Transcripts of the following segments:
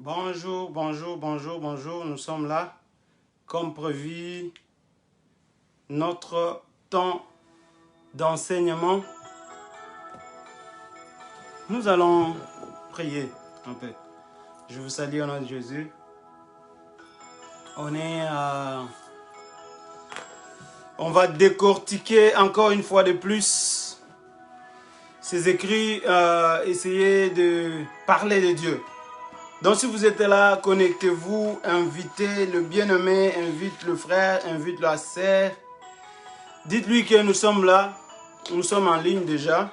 Bonjour, bonjour, bonjour, bonjour. Nous sommes là, comme prévu, notre temps d'enseignement. Nous allons prier un peu. Je vous salue au nom de Jésus. On va décortiquer encore une fois de plus ces écrits, essayer de parler de Dieu. Donc si vous êtes là, connectez-vous, invitez le bien-aimé, invite le frère, invite la sœur. Dites-lui que nous sommes là, nous sommes en ligne déjà.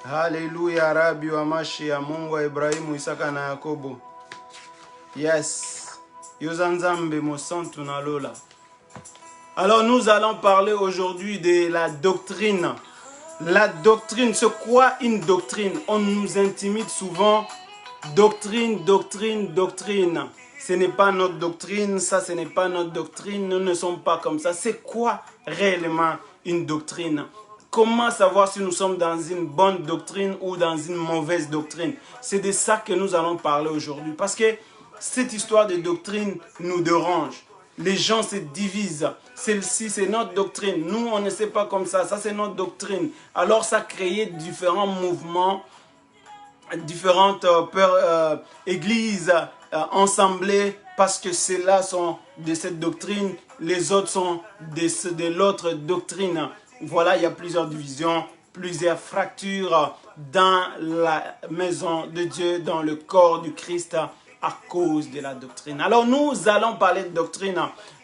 Alléluia, Rabbi Wamashia, Mungu Ibrahim, Isaka na Yakobo. Yes. Yozanzambe Mosantu na Lola. Alors nous allons parler aujourd'hui de la doctrine. La doctrine, c'est quoi une doctrine? On nous intimide souvent. Doctrine, doctrine, doctrine. Ce n'est pas notre doctrine, ça ce n'est pas notre doctrine, nous ne sommes pas comme ça. C'est quoi réellement une doctrine? Comment savoir si nous sommes dans une bonne doctrine ou dans une mauvaise doctrine? C'est de ça que nous allons parler aujourd'hui. Parce que cette histoire de doctrine nous dérange. Les gens se divisent. Celle-ci, c'est notre doctrine. Nous, on ne sait pas comme ça. Ça, c'est notre doctrine. Alors, ça a créé différents mouvements, différentes églises ensemblées, parce que ceux-là sont de cette doctrine, les autres sont de l'autre doctrine. Voilà, il y a plusieurs divisions, plusieurs fractures dans la maison de Dieu, dans le corps du Christ, à cause de la doctrine. Alors nous allons parler de doctrine.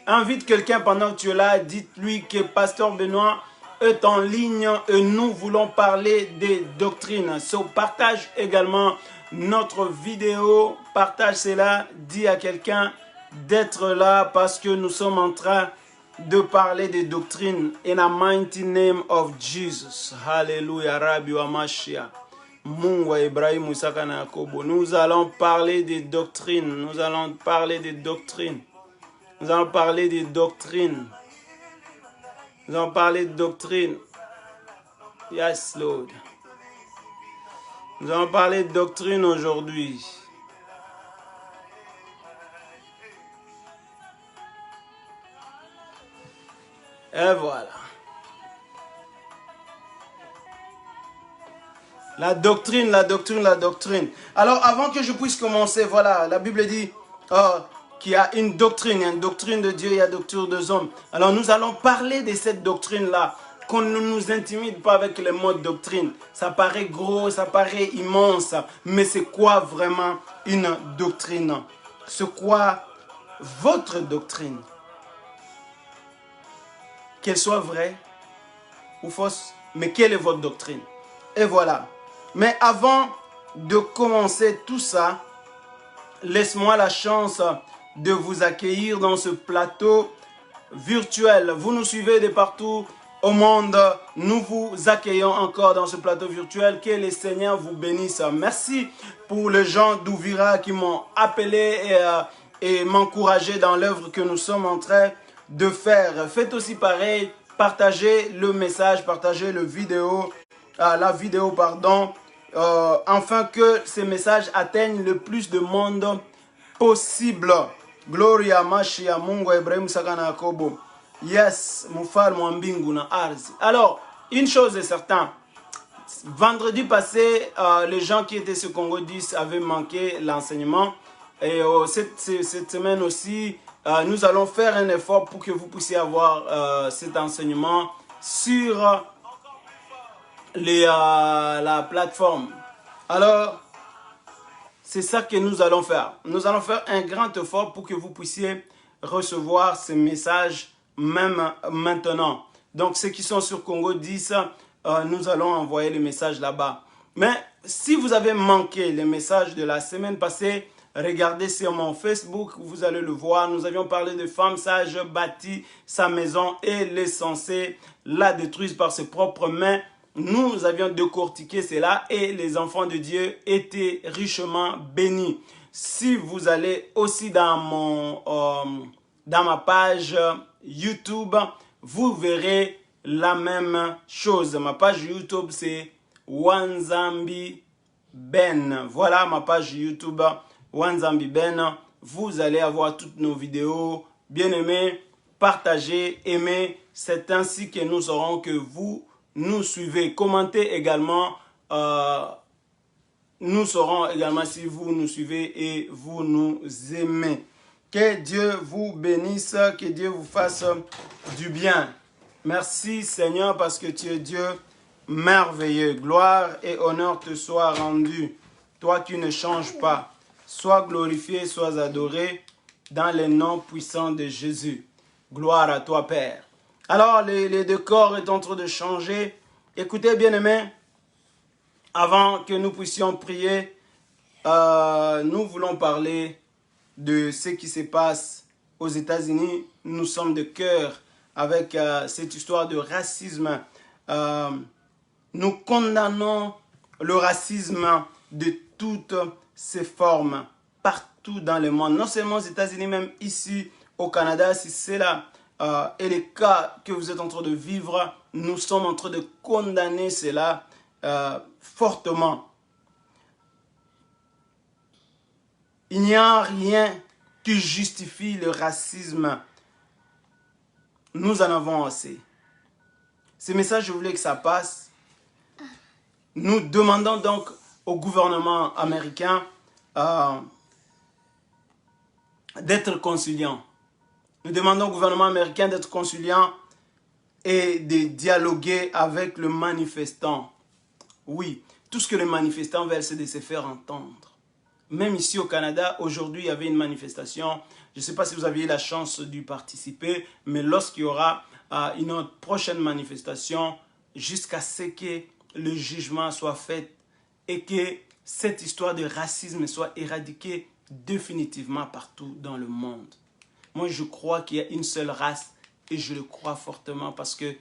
Invite quelqu'un pendant que tu es là, dites-lui que Pasteur Benoît est en ligne et nous voulons parler des doctrines. Partage également notre vidéo, partage cela, dis à quelqu'un d'être là parce que nous sommes en train de parler des doctrines. In the mighty name of Jesus. Hallelujah, Rabbi Wamashia. Mungu Ibrahim, Isaka na Yakobo. Nous allons parler des doctrines. Nous allons parler des doctrines. Nous allons parler des doctrines. Nous allons parler de doctrine. Yes, Lord. Nous allons parler de doctrine aujourd'hui. Et voilà. La doctrine, la doctrine, la doctrine. Alors, avant que je puisse commencer, voilà, la Bible dit qu'il y a une doctrine de Dieu, il y a une doctrine des hommes. Alors, nous allons parler de cette doctrine-là, qu'on ne nous intimide pas avec les mots de doctrine. Ça paraît gros, ça paraît immense, mais c'est quoi vraiment une doctrine? C'est quoi votre doctrine? Qu'elle soit vraie ou fausse, mais quelle est votre doctrine? Et voilà. Mais avant de commencer tout ça, laisse-moi la chance de vous accueillir dans ce plateau virtuel. Vous nous suivez de partout au monde. Nous vous accueillons encore dans ce plateau virtuel. Que le Seigneur vous bénisse. Merci pour les gens d'Ouvira qui m'ont appelé et m'encouragé dans l'œuvre que nous sommes en train de faire. Faites aussi pareil. Partagez le message, partagez la vidéo, afin que ces messages atteignent le plus de monde possible. Gloria Mashia Mungu Ibrahim Sakana Yakobo. Yes, Mufal Mwambingu na Arzi. Alors, une chose est certaine. Vendredi passé, les gens qui étaient sur Congo 10 avaient manqué l'enseignement. Et cette semaine aussi, nous allons faire un effort pour que vous puissiez avoir cet enseignement sur la plateforme. Alors, c'est ça que nous allons faire. Nous allons faire un grand effort pour que vous puissiez recevoir ces messages même maintenant. Donc, ceux qui sont sur Congo 10, nous allons envoyer les messages là-bas. Mais si vous avez manqué les messages de la semaine passée, regardez sur mon Facebook, vous allez le voir. Nous avions parlé de femmes sages bâties sa maison et les censés la détruisent par ses propres mains. Nous avions décortiqué cela et les enfants de Dieu étaient richement bénis. Si vous allez aussi dans ma page YouTube, vous verrez la même chose. Ma page YouTube, c'est Wanzambi Ben. Voilà ma page YouTube Wanzambi Ben. Vous allez avoir toutes nos vidéos. Bien aimés, partagez, aimez. C'est ainsi que nous saurons que vous nous suivez. Commentez également. Nous saurons également si vous nous suivez et vous nous aimez. Que Dieu vous bénisse, que Dieu vous fasse du bien. Merci Seigneur parce que tu es Dieu merveilleux. Gloire et honneur te soient rendus. Toi qui ne changes pas. Sois glorifié, sois adoré dans le nom puissant de Jésus. Gloire à toi Père. Alors les décors est en train de changer. Écoutez bien aimés. Avant que nous puissions prier, nous voulons parler de ce qui se passe aux États-Unis. Nous sommes de cœur avec cette histoire de racisme. Nous condamnons le racisme de toutes ses formes, partout dans le monde. Non seulement aux États-Unis, même ici au Canada, si c'est là et les cas que vous êtes en train de vivre, nous sommes en train de condamner cela fortement. Il n'y a rien qui justifie le racisme. Nous en avons assez. Ce message, je voulais que ça passe. Nous demandons donc au gouvernement américain d'être conciliant. Nous demandons au gouvernement américain d'être conciliant et de dialoguer avec le manifestant. Oui, tout ce que les manifestants veulent, c'est de se faire entendre. Même ici au Canada, aujourd'hui, il y avait une manifestation. Je ne sais pas si vous aviez la chance d'y participer, mais lorsqu'il y aura une prochaine manifestation, jusqu'à ce que le jugement soit fait et que cette histoire de racisme soit éradiquée définitivement partout dans le monde. Moi, je crois qu'il y a une seule race et je le crois fortement parce que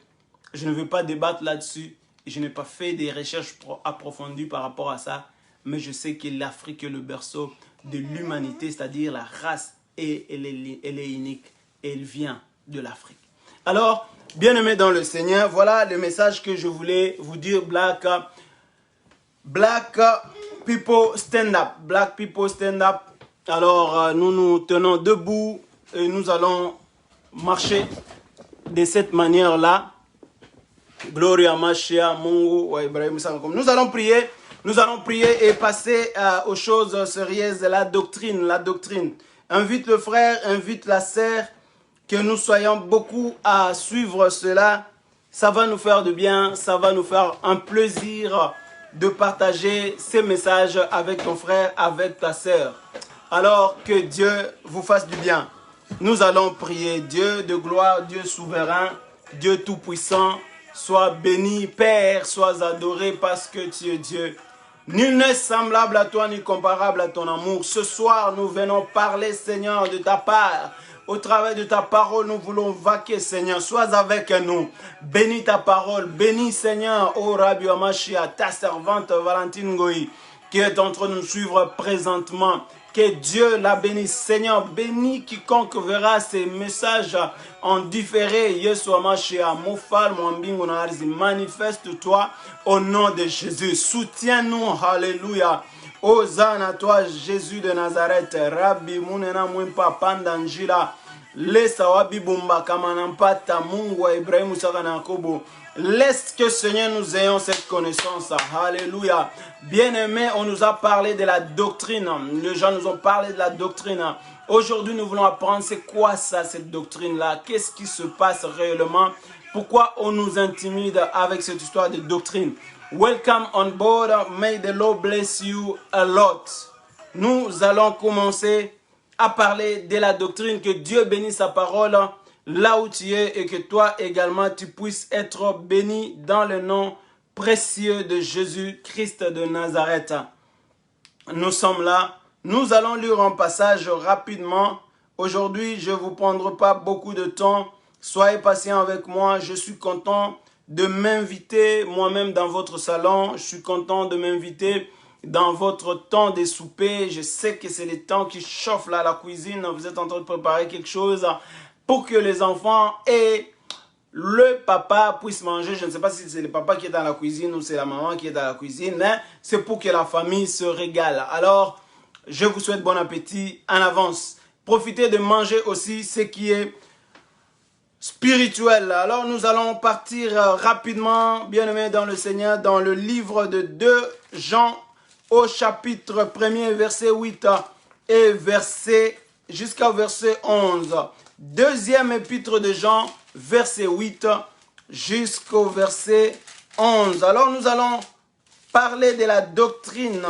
je ne veux pas débattre là-dessus. Je n'ai pas fait des recherches approfondies par rapport à ça, mais je sais que l'Afrique est le berceau de l'humanité, c'est-à-dire la race, et elle est unique, et elle vient de l'Afrique. Alors, bien-aimés dans le Seigneur, voilà le message que je voulais vous dire. Black people stand up. Black people stand up. Alors, nous nous tenons debout et nous allons marcher de cette manière-là. Gloria Machia, Mungu, wa Ibrahim Sankom. Nous allons prier et passer aux choses sérieuses, la doctrine. Invite le frère, invite la sœur, que nous soyons beaucoup à suivre cela. Ça va nous faire du bien, ça va nous faire un plaisir de partager ces messages avec ton frère, avec ta sœur. Alors que Dieu vous fasse du bien. Nous allons prier. Dieu de gloire, Dieu souverain, Dieu tout-puissant, sois béni, Père, sois adoré parce que tu es Dieu. Nul n'est semblable à toi ni comparable à ton amour. Ce soir, nous venons parler, Seigneur, de ta part. Au travers de ta parole, nous voulons vaquer, Seigneur. Sois avec nous. Bénis ta parole. Bénis, Seigneur, ô Rabbi Amashia, ta servante Valentine Goï, qui est en train de nous suivre présentement. Que Dieu la bénisse. Seigneur, bénis quiconque verra ces messages en différé. Yeshua Mashiach, Moufal, Mwambingu na Arzi, manifeste-toi au nom de Jésus. Soutiens-nous, alléluia. Hosanna à toi, Jésus de Nazareth. Rabbi Munena Mwimpa Pandanjila. Lesa wabi bumba kamanampata Mungu wa Ibrahim Sakana Kobo. Laisse que Seigneur nous ayons cette connaissance. Alléluia. Bien-aimés, on nous a parlé de la doctrine. Les gens nous ont parlé de la doctrine. Aujourd'hui, nous voulons apprendre c'est quoi ça, cette doctrine-là. Qu'est-ce qui se passe réellement? Pourquoi on nous intimide avec cette histoire de doctrine? Welcome on board. May the Lord bless you a lot. Nous allons commencer à parler de la doctrine. Que Dieu bénisse sa parole là où tu es et que toi également tu puisses être béni dans le nom précieux de Jésus-Christ de Nazareth. Nous sommes là. Nous allons lire un passage rapidement. Aujourd'hui, je ne vous prendrai pas beaucoup de temps. Soyez patient avec moi. Je suis content de m'inviter moi-même dans votre salon. Je suis content de m'inviter dans votre temps de souper. Je sais que c'est le temps qui chauffe là à la cuisine. Vous êtes en train de préparer quelque chose pour que les enfants et le papa puissent manger. Je ne sais pas si c'est le papa qui est dans la cuisine ou c'est la maman qui est dans la cuisine. Mais c'est pour que la famille se régale. Alors, Je vous souhaite bon appétit en avance. Profitez de manger aussi ce qui est spirituel. Alors nous allons partir rapidement, bien-aimés dans le Seigneur, dans le livre de 2 Jean au chapitre 1er, verset 8 et jusqu'au verset 11. Deuxième épître de Jean, verset 8 jusqu'au verset 11. Alors nous allons parler de la doctrine.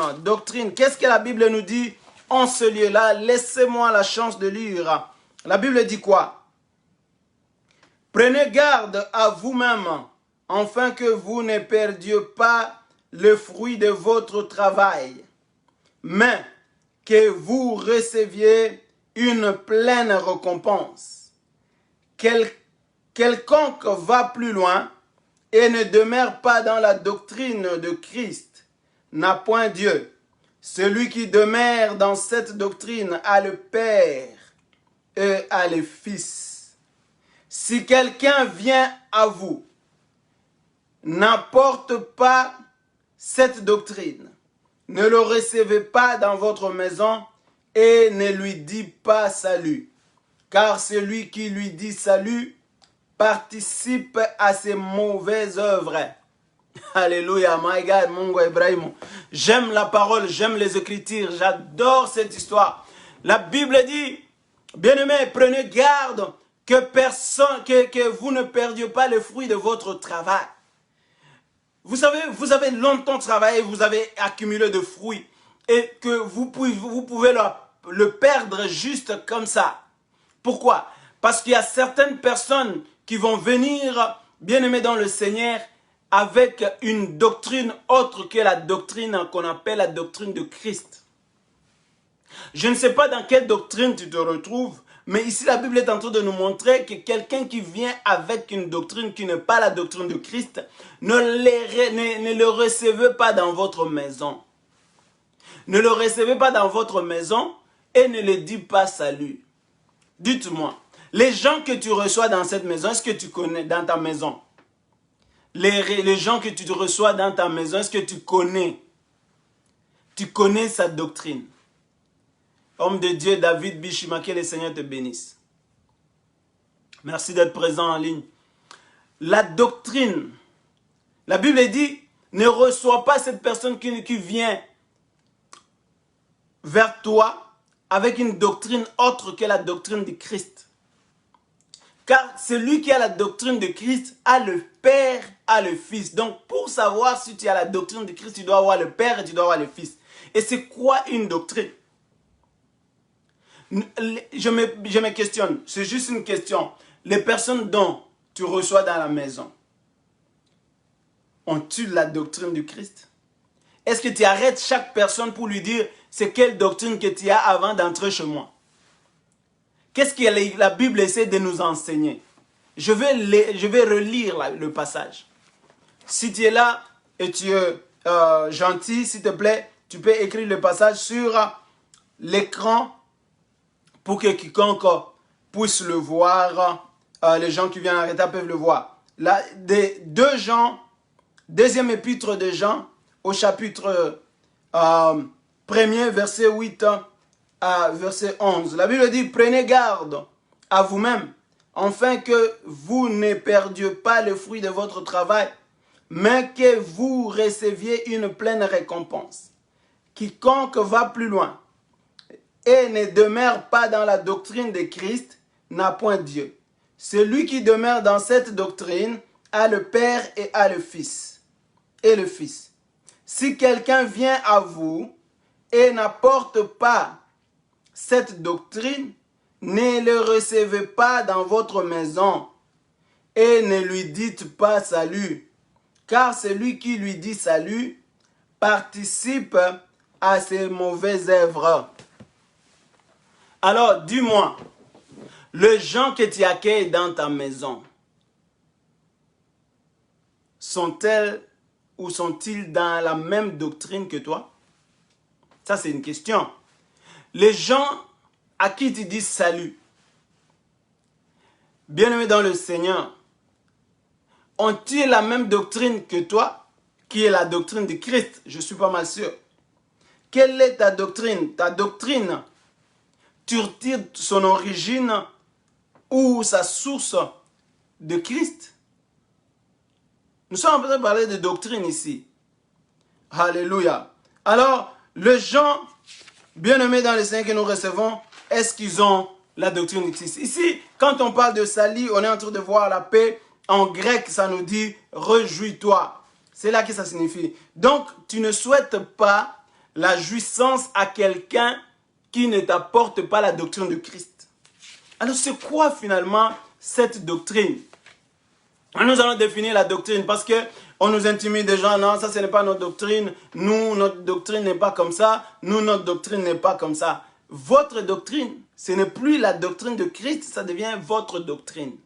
Qu'est-ce que la Bible nous dit en ce lieu-là? Laissez-moi la chance de lire. La Bible dit quoi? Prenez garde à vous-même, afin que vous ne perdiez pas le fruit de votre travail, mais que vous receviez une pleine récompense. Quelconque va plus loin et ne demeure pas dans la doctrine de Christ n'a point Dieu. Celui qui demeure dans cette doctrine a le Père et a le Fils. Si quelqu'un vient à vous, n'apporte pas cette doctrine, ne le recevez pas dans votre maison et ne lui dit pas salut, car celui qui lui dit salut participe à ses mauvaises œuvres. Alléluia, my God, Mungu Ibrahim. J'aime la parole, j'aime les Écritures, j'adore cette histoire. La Bible dit, bien-aimés, prenez garde que vous ne perdiez pas le fruit de votre travail. Vous savez, vous avez longtemps travaillé, vous avez accumulé de fruits et que vous pouvez le perdre juste comme ça. Pourquoi? Parce qu'il y a certaines personnes qui vont venir, bien-aimés dans le Seigneur, avec une doctrine autre que la doctrine qu'on appelle la doctrine de Christ. Je ne sais pas dans quelle doctrine tu te retrouves, mais ici la Bible est en train de nous montrer que quelqu'un qui vient avec une doctrine qui n'est pas la doctrine de Christ, ne le recevez pas dans votre maison. Ne le recevez pas dans votre maison et ne le dites pas salut. Dites-moi, les gens que tu reçois dans cette maison, est-ce que tu connais dans ta maison? Les gens que tu reçois dans ta maison, est-ce que tu connais? Tu connais sa doctrine? Homme de Dieu, David Bishima, que le Seigneur te bénisse. Merci d'être présent en ligne. La doctrine, la Bible dit, ne reçois pas cette personne qui vient vers toi avec une doctrine autre que la doctrine de Christ. Car celui qui a la doctrine de Christ a le Père, a le Fils. Donc pour savoir si tu as la doctrine de Christ, tu dois avoir le Père et tu dois avoir le Fils. Et c'est quoi une doctrine? Je me questionne, c'est juste une question. Les personnes dont tu reçois dans la maison, ont-ils la doctrine du Christ? Est-ce que tu arrêtes chaque personne pour lui dire c'est quelle doctrine que tu as avant d'entrer chez moi? Qu'est-ce que la Bible essaie de nous enseigner? Je vais relire le passage. Si tu es là et tu es gentil, s'il te plaît, tu peux écrire le passage sur l'écran pour que quiconque puisse le voir. Les gens qui viennent arrêter peuvent le voir. Là, 2 Jean, deuxième épître de Jean, au chapitre 1er, verset 8 à verset 11. La Bible dit, prenez garde à vous-même, afin que vous ne perdiez pas le fruit de votre travail, mais que vous receviez une pleine récompense. Quiconque va plus loin et ne demeure pas dans la doctrine de Christ n'a point Dieu. Celui qui demeure dans cette doctrine a le Père et a le Fils. Et le Fils. Si quelqu'un vient à vous et n'apporte pas cette doctrine, ne le recevez pas dans votre maison et ne lui dites pas salut, car celui qui lui dit salut participe à ses mauvaises œuvres. Alors, dis-moi, les gens que tu accueilles dans ta maison, sont-elles ou sont-ils dans la même doctrine que toi? Ça, c'est une question. Les gens à qui tu dis salut, bien-aimés dans le Seigneur, ont-ils la même doctrine que toi, qui est la doctrine de Christ? Je suis pas mal sûr. Quelle est ta doctrine? Ta doctrine, tu retires son origine ou sa source de Christ. Nous sommes en train de parler de doctrine ici. Alléluia. Alors, les gens bien-aimés dans le Seigneur que nous recevons, est-ce qu'ils ont la doctrine de Christ? Ici, quand on parle de salut, on est en train de voir la paix. En grec, ça nous dit « réjouis-toi ». C'est là que ça signifie. Donc, tu ne souhaites pas la jouissance à quelqu'un qui ne t'apporte pas la doctrine de Christ. Alors, c'est quoi finalement cette doctrine? Nous allons définir la doctrine parce que on nous intimide des gens. Non, ça ce n'est pas notre doctrine. Nous, notre doctrine n'est pas comme ça. Nous, notre doctrine n'est pas comme ça. Votre doctrine, ce n'est plus la doctrine de Christ, ça devient votre doctrine.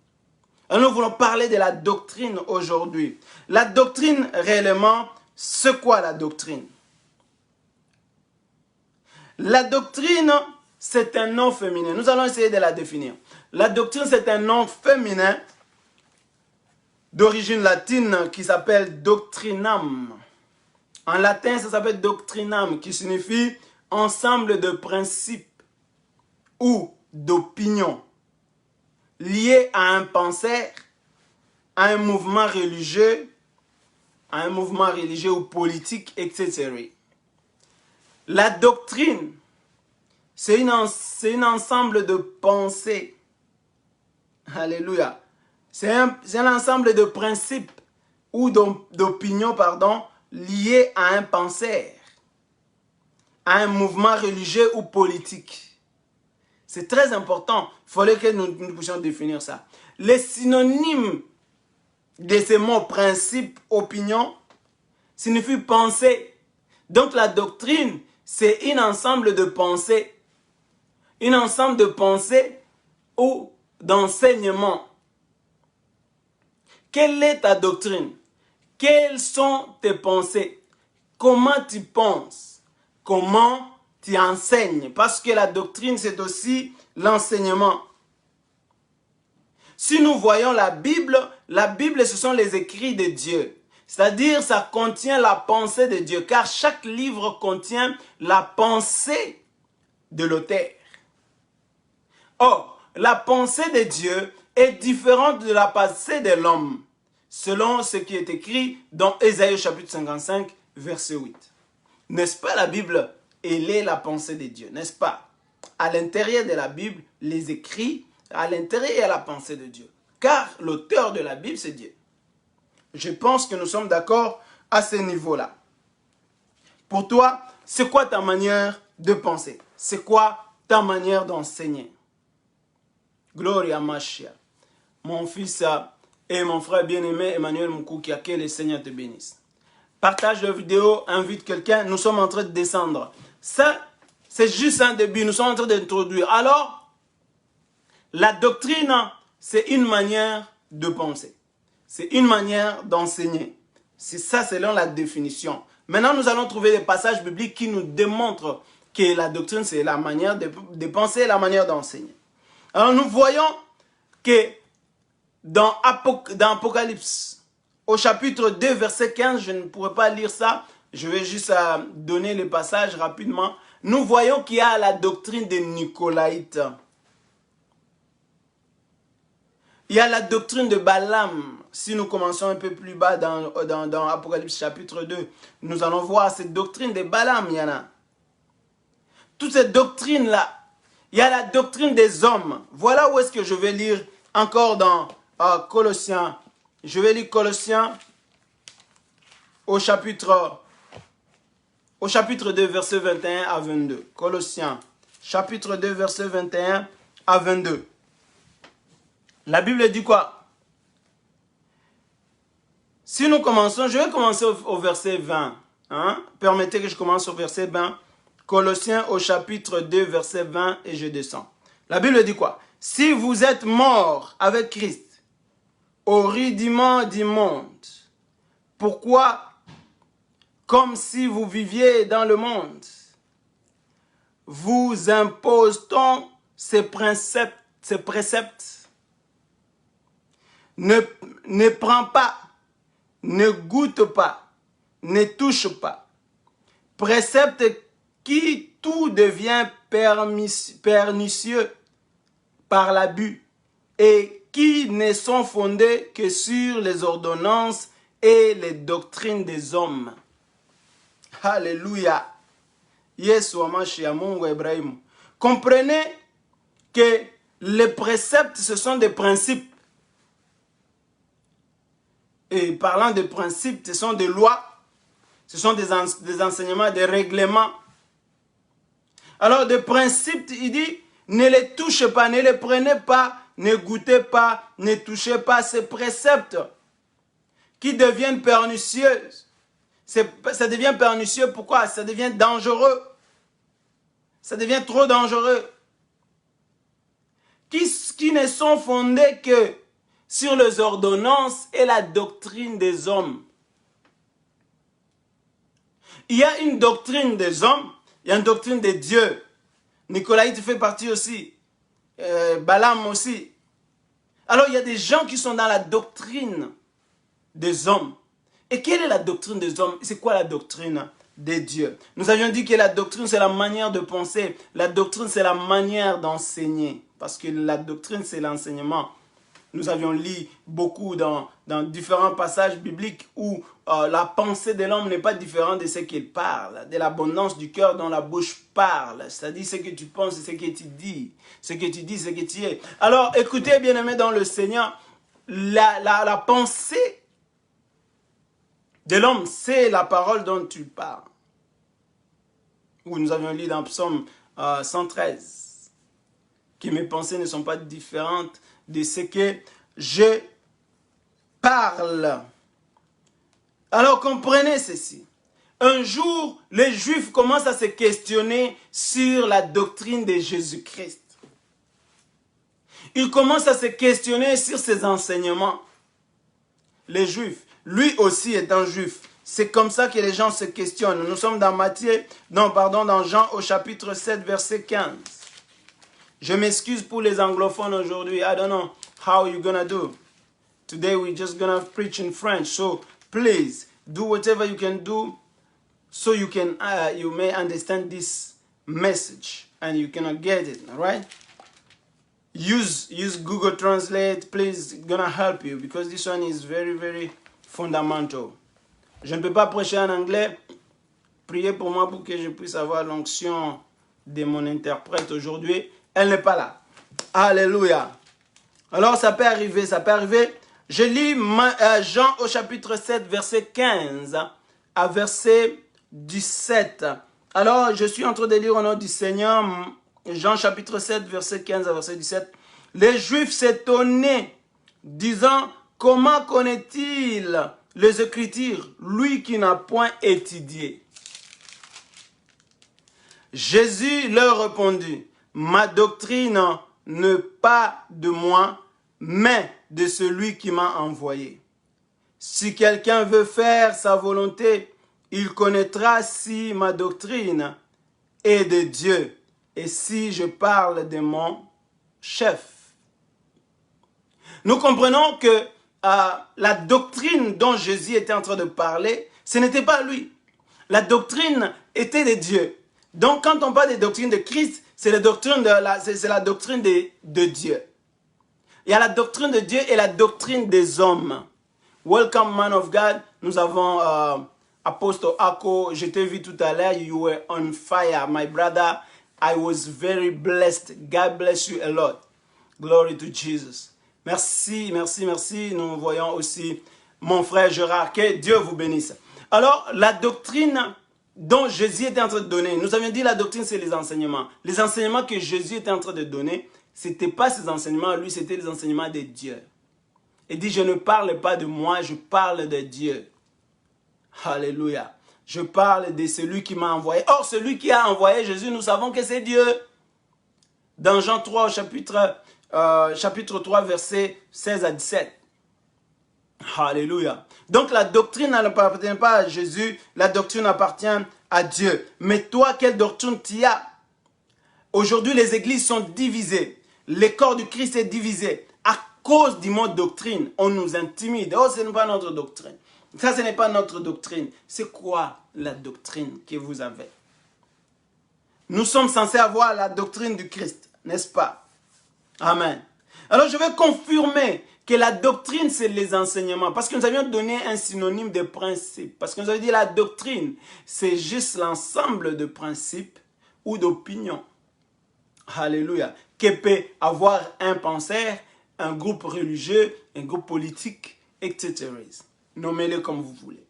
Alors nous voulons parler de la doctrine aujourd'hui. La doctrine, réellement, c'est quoi la doctrine? La doctrine, c'est un nom féminin. Nous allons essayer de la définir. La doctrine, c'est un nom féminin d'origine latine qui s'appelle doctrinam. En latin, ça s'appelle doctrinam, qui signifie ensemble de principes ou d'opinions liés à un penseur, à un mouvement religieux ou politique, etc. La doctrine, c'est un ensemble de pensées. Alléluia. C'est un ensemble de principes ou d'opinions, liés à un penseur, à un mouvement religieux ou politique. C'est très important. Il fallait que nous puissions définir ça. Les synonymes de ces mots, principe, opinion, signifient penser. Donc la doctrine, c'est un ensemble de pensées. Un ensemble de pensées ou d'enseignements. Quelle est ta doctrine? Quelles sont tes pensées? Comment tu penses? Comment tu enseignes? Parce que la doctrine, c'est aussi l'enseignement. Si nous voyons la Bible, ce sont les écrits de Dieu. C'est-à-dire, ça contient la pensée de Dieu. Car chaque livre contient la pensée de l'auteur. Or, la pensée de Dieu est différente de la pensée de l'homme, selon ce qui est écrit dans Ésaïe chapitre 55, verset 8. N'est-ce pas la Bible? Elle est la pensée de Dieu, n'est-ce pas? À l'intérieur de la Bible, les écrits, à l'intérieur, il y a la pensée de Dieu. Car l'auteur de la Bible, c'est Dieu. Je pense que nous sommes d'accord à ce niveau-là. Pour toi, c'est quoi ta manière de penser? C'est quoi ta manière d'enseigner? Gloria Machia. Mon fils et mon frère bien-aimé Emmanuel Mukoukia, que le Seigneur te bénisse. Partage la vidéo, invite quelqu'un, nous sommes en train de descendre. Ça, c'est juste un début, nous sommes en train d'introduire. Alors, la doctrine, c'est une manière de penser. C'est une manière d'enseigner. C'est ça selon la définition. Maintenant, nous allons trouver des passages bibliques qui nous démontrent que la doctrine, c'est la manière de penser et la manière d'enseigner. Alors, nous voyons que dans Apocalypse, au chapitre 2, verset 15, je ne pourrais pas lire ça, je vais juste donner les passages rapidement. Nous voyons qu'il y a la doctrine des Nicolaïtes. Il y a la doctrine de Balaam. Si nous commençons un peu plus bas dans Apocalypse chapitre 2, nous allons voir cette doctrine de Balaam, il y en a. Toutes ces doctrines-là, il y a la doctrine des hommes. Voilà où est-ce que je vais lire encore dans Colossiens. Je vais lire Colossiens au chapitre 2, verset 21 à 22. Colossiens, chapitre 2, verset 21 à 22. La Bible dit quoi? Si nous commençons, je vais commencer au verset 20. Hein? Permettez que je commence au verset 20. Colossiens au chapitre 2, verset 20 et je descends. La Bible dit quoi? Si vous êtes morts avec Christ au rudiment du monde, pourquoi, comme si vous viviez dans le monde, vous impose-t-on ces préceptes? Ne prends pas, ne goûte pas, ne touche pas. Préceptes qui tout devient pernicieux par l'abus et qui ne sont fondés que sur les ordonnances et les doctrines des hommes. Alléluia. Yesu amashi ya Mungu Ibrahim. Comprenez que les préceptes, ce sont des principes. Et parlant de principes, ce sont des lois, ce sont des enseignements, des règlements. Alors, des principes, il dit, ne les touchez pas, ne les prenez pas, ne goûtez pas, ne touchez pas ces préceptes qui deviennent pernicieux. Ça devient pernicieux, pourquoi? Ça devient dangereux. Ça devient trop dangereux. Qui ne sont fondés que sur les ordonnances et la doctrine des hommes. Il y a une doctrine des hommes, il y a une doctrine de Dieu. Nicolaïte fait partie aussi. Balaam aussi. Alors il y a des gens qui sont dans la doctrine des hommes. Et quelle est la doctrine des hommes? C'est quoi la doctrine des dieux? Nous avions dit que la doctrine c'est la manière de penser. La doctrine c'est la manière d'enseigner. Parce que la doctrine c'est l'enseignement. Nous avions lu beaucoup dans différents passages bibliques où la pensée de l'homme n'est pas différente de ce qu'il parle, de l'abondance du cœur dont la bouche parle. C'est-à-dire ce que tu penses, ce que tu dis, ce que tu dis, ce que tu es. Alors écoutez, bien-aimés dans le Seigneur, la pensée de l'homme, c'est la parole dont tu parles. Où nous avions lu dans Psaume 113, que mes pensées ne sont pas différentes de ce que je parle. Alors comprenez ceci. Un jour, les Juifs commencent à se questionner sur la doctrine de Jésus-Christ. Ils commencent à se questionner sur ses enseignements. Les Juifs, lui aussi est un Juif. C'est comme ça que les gens se questionnent. Nous sommes dans dans Jean au chapitre 7, verset 15. Je m'excuse pour les anglophones aujourd'hui. I don't know how you're gonna do. Today we're just gonna preach in French. So please do whatever you can do so you may understand this message and you cannot get it. All right? Use Google Translate. Please, it's gonna help you because this one is very, very fundamental. Je ne peux pas prêcher en anglais. Priez pour moi pour que je puisse avoir l'onction de mon interprète aujourd'hui. Elle n'est pas là. Alléluia. Alors ça peut arriver, ça peut arriver. Je lis Jean au chapitre 7, verset 15 à verset 17. Alors je suis en train de lire au nom du Seigneur, Jean chapitre 7, verset 15 à verset 17. Les Juifs s'étonnaient, disant, comment connaît-il les Écritures, lui qui n'a point étudié? Jésus leur répondit, ma doctrine n'est pas de moi, mais de celui qui m'a envoyé. Si quelqu'un veut faire sa volonté, il connaîtra si ma doctrine est de Dieu et si je parle de mon chef. Nous comprenons que la doctrine dont Jésus était en train de parler, ce n'était pas lui. La doctrine était de Dieu. Donc quand on parle des doctrines de Christ, c'est la doctrine de Dieu. Il y a la doctrine de Dieu et la doctrine des hommes. Welcome, man of God. Nous avons Apostle Ako. Je t'ai vu tout à l'heure. You were on fire, my brother. I was very blessed. God bless you a lot. Glory to Jesus. Merci, merci, merci. Nous voyons aussi mon frère Gérard. Que Dieu vous bénisse. Alors, la doctrine dont Jésus était en train de donner, nous avions dit la doctrine, c'est les enseignements. Les enseignements que Jésus était en train de donner, ce n'était pas ses enseignements, lui, c'était les enseignements de Dieu. Il dit, je ne parle pas de moi, je parle de Dieu. Alléluia. Je parle de celui qui m'a envoyé. Or, celui qui a envoyé Jésus, nous savons que c'est Dieu. Dans Jean 3, chapitre 3, versets 16 à 17. Alléluia. Donc la doctrine n'appartient pas à Jésus, la doctrine appartient à Dieu. Mais toi, quelle doctrine tu as? Aujourd'hui, les églises sont divisées. Le corps du Christ est divisé. À cause du mot doctrine, on nous intimide. Oh, ce n'est pas notre doctrine. Ça, ce n'est pas notre doctrine. C'est quoi la doctrine que vous avez? Nous sommes censés avoir la doctrine du Christ, n'est-ce pas? Amen. Alors je vais confirmer que la doctrine, c'est les enseignements. Parce que nous avions donné un synonyme de principe. Parce que nous avions dit la doctrine, c'est juste l'ensemble de principes ou d'opinions. Alléluia. Que peut avoir un penseur, un groupe religieux, un groupe politique, etc. Nommez-le comme vous voulez.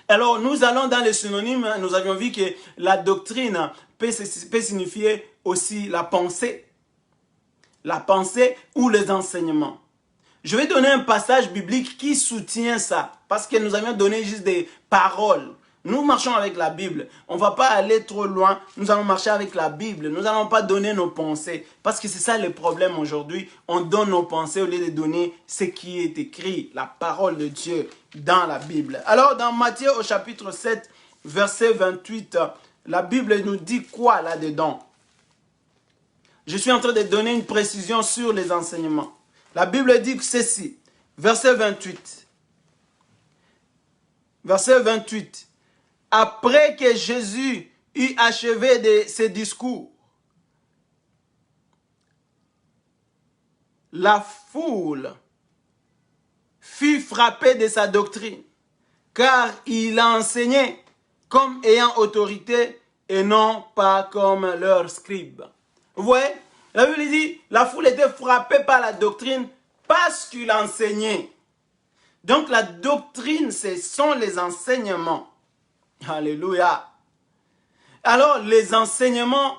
Alors, nous allons dans les synonymes. Nous avions vu que la doctrine peut signifier aussi la pensée ou les enseignements. Je vais donner un passage biblique qui soutient ça. Parce que nous avions donné juste des paroles. Nous marchons avec la Bible. On ne va pas aller trop loin. Nous allons marcher avec la Bible. Nous n'allons pas donner nos pensées. Parce que c'est ça le problème aujourd'hui. On donne nos pensées au lieu de donner ce qui est écrit, la parole de Dieu dans la Bible. Alors dans Matthieu au chapitre 7, verset 28, la Bible nous dit quoi là-dedans? Je suis en train de donner une précision sur les enseignements. La Bible dit ceci, verset 28. Verset 28. Après que Jésus eut achevé ses discours, la foule fut frappée de sa doctrine, car il enseignait comme ayant autorité et non pas comme leurs scribes. Vous voyez, la Bible dit, la foule était frappée par la doctrine parce qu'il enseignait. Donc la doctrine, ce sont les enseignements. Alléluia. Alors les enseignements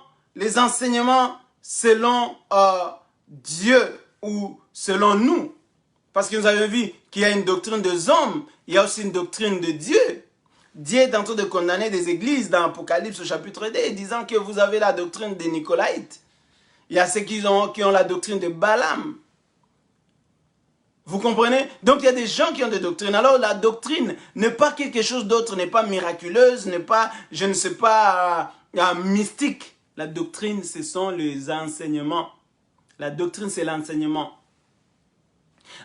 selon Dieu ou selon nous. Parce que nous avons vu qu'il y a une doctrine des hommes, il y a aussi une doctrine de Dieu. Dieu est en train de condamner des églises dans Apocalypse au chapitre 2, disant que vous avez la doctrine des Nicolaïtes. Il y a ceux qui ont la doctrine de Balaam. Vous comprenez? Donc il y a des gens qui ont des doctrines. Alors la doctrine n'est pas quelque chose d'autre, n'est pas miraculeuse, n'est pas, je ne sais pas, mystique. La doctrine, ce sont les enseignements. La doctrine, c'est l'enseignement.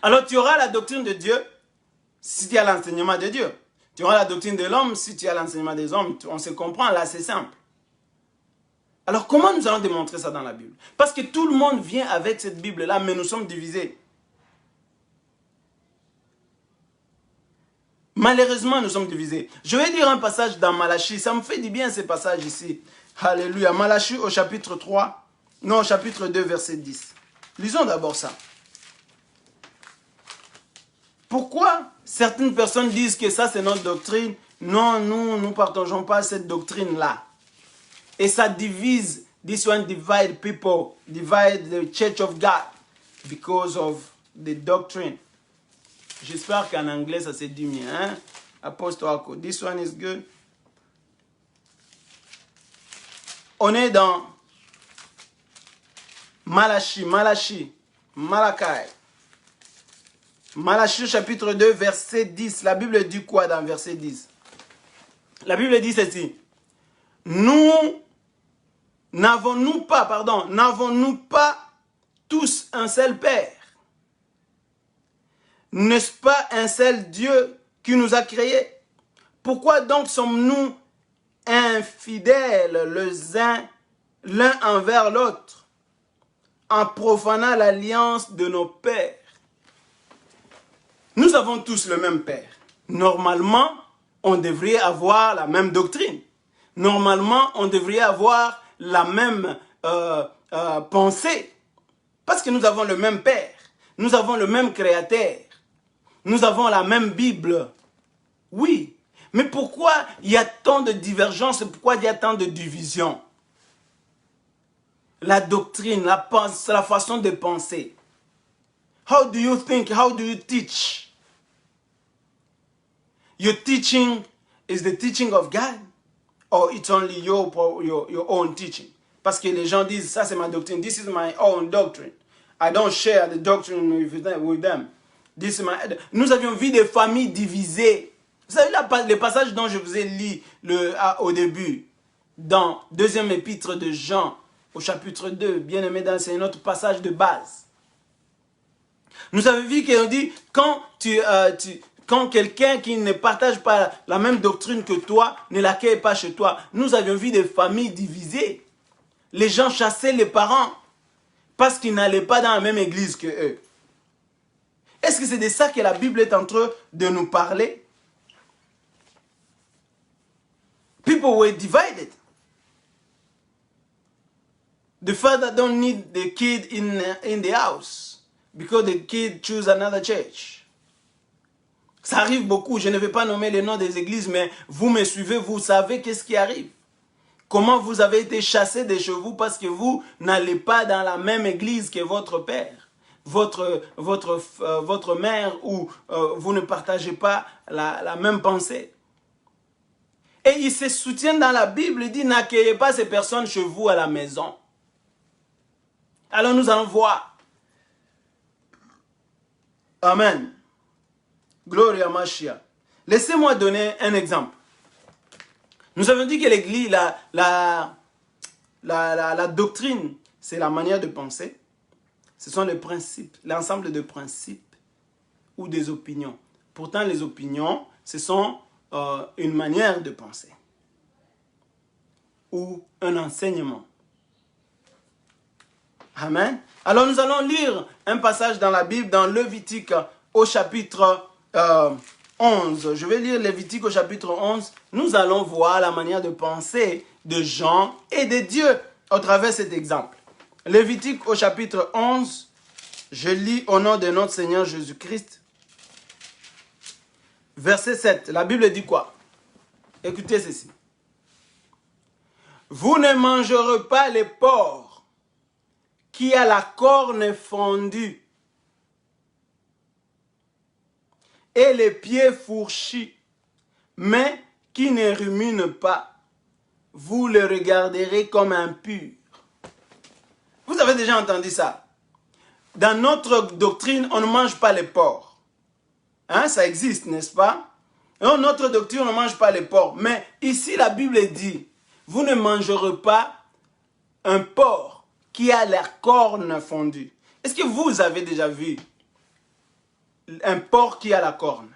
Alors tu auras la doctrine de Dieu si tu as l'enseignement de Dieu. Tu auras la doctrine de l'homme si tu as l'enseignement des hommes. On se comprend, là c'est simple. Alors comment nous allons démontrer ça dans la Bible? Parce que tout le monde vient avec cette Bible-là, mais nous sommes divisés. Malheureusement, nous sommes divisés. Je vais lire un passage dans Malachie. Ça me fait du bien, ces passages ici. Alléluia. Malachie au chapitre 3. Non, au chapitre 2, verset 10. Lisons d'abord ça. Pourquoi certaines personnes disent que ça, c'est notre doctrine? Non, nous ne partageons pas cette doctrine-là. Et ça divise. This one divide people. Divide the church of God. Because of the doctrine. J'espère qu'en anglais, ça se dit mieux. Hein? Apostolako. This one is good. On est dans Malachi. Malachi chapitre 2, verset 10. La Bible dit quoi dans verset 10? La Bible dit ceci. N'avons-nous pas tous un seul Père? N'est-ce pas un seul Dieu qui nous a créés? Pourquoi donc sommes-nous infidèles l'un envers l'autre, en profanant l'alliance de nos pères? Nous avons tous le même Père. Normalement, on devrait avoir la même doctrine. Normalement, on devrait avoir la même pensée. Parce que nous avons le même Père. Nous avons le même Créateur. Nous avons la même Bible. Oui. Mais pourquoi il y a tant de divergences? Pourquoi il y a tant de divisions? La doctrine, la façon de penser. How do you think? How do you teach? Your teaching is the teaching of God? Or it's only your own teaching? Parce que les gens disent, ça c'est ma doctrine. This is my own doctrine. I don't share the doctrine with them. Nous avions vu des familles divisées. Vous savez le passage dont je vous ai lu au début, dans deuxième épître de Jean, au chapitre 2, bien aimé, c'est notre passage de base. Nous avons vu qu'on dit, quand Quand quelqu'un qui ne partage pas la même doctrine que toi ne l'accueille pas chez toi. Nous avions vu des familles divisées. Les gens chassaient les parents parce qu'ils n'allaient pas dans la même église que eux. Est-ce que c'est de ça que la Bible est en train de nous parler? People were divided. The father don't need the kid in the house because the kid choose another church. Ça arrive beaucoup. Je ne vais pas nommer les noms des églises, mais vous me suivez, vous savez qu'est-ce qui arrive. Comment vous avez été chassé de chez vous parce que vous n'allez pas dans la même église que votre père, votre mère, ou vous ne partagez pas la même pensée. Et ils se soutiennent dans la Bible, il dit n'accueillez pas ces personnes chez vous à la maison. Alors nous allons voir. Amen. Gloria Mashiach. Laissez-moi donner un exemple. Nous avons dit que l'église, la doctrine, c'est la manière de penser. Ce sont les principes, l'ensemble de principes ou des opinions. Pourtant, les opinions, ce sont une manière de penser ou un enseignement. Amen. Alors, nous allons lire un passage dans la Bible, dans Lévitique au chapitre 11. Je vais lire Lévitique au chapitre 11. Nous allons voir la manière de penser de Jean et de Dieu au travers de cet exemple. Lévitique au chapitre 11, je lis au nom de notre Seigneur Jésus-Christ. Verset 7, la Bible dit quoi? Écoutez ceci. Vous ne mangerez pas les porcs qui a la corne fendue et les pieds fourchis, mais qui ne ruminent pas. Vous le regarderez comme impur. Vous avez déjà entendu ça? Dans notre doctrine, on ne mange pas les porcs. Hein, ça existe, n'est-ce pas? Dans notre doctrine, on ne mange pas les porcs. Mais ici, la Bible dit, vous ne mangerez pas un porc qui a la corne fondue. Est-ce que vous avez déjà vu un porc qui a la corne?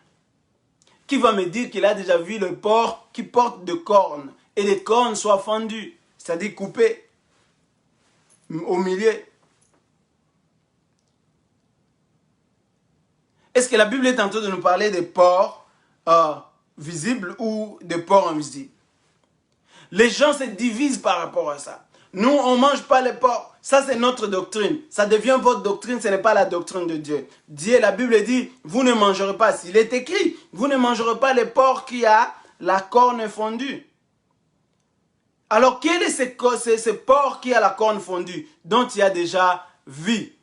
Qui va me dire qu'il a déjà vu le porc qui porte des cornes et les cornes soient fendues, c'est-à-dire coupées au milieu? Est-ce que la Bible est en train de nous parler des porcs visibles ou des porcs invisibles? Les gens se divisent par rapport à ça. Nous, on ne mange pas les porcs. Ça, c'est notre doctrine. Ça devient votre doctrine, ce n'est pas la doctrine de Dieu. Dieu, la Bible dit, vous ne mangerez pas. S'il est écrit, vous ne mangerez pas les porcs qui a la corne fondue. Alors, quel est ce porc qui a la corne fondue dont il y a déjà vu?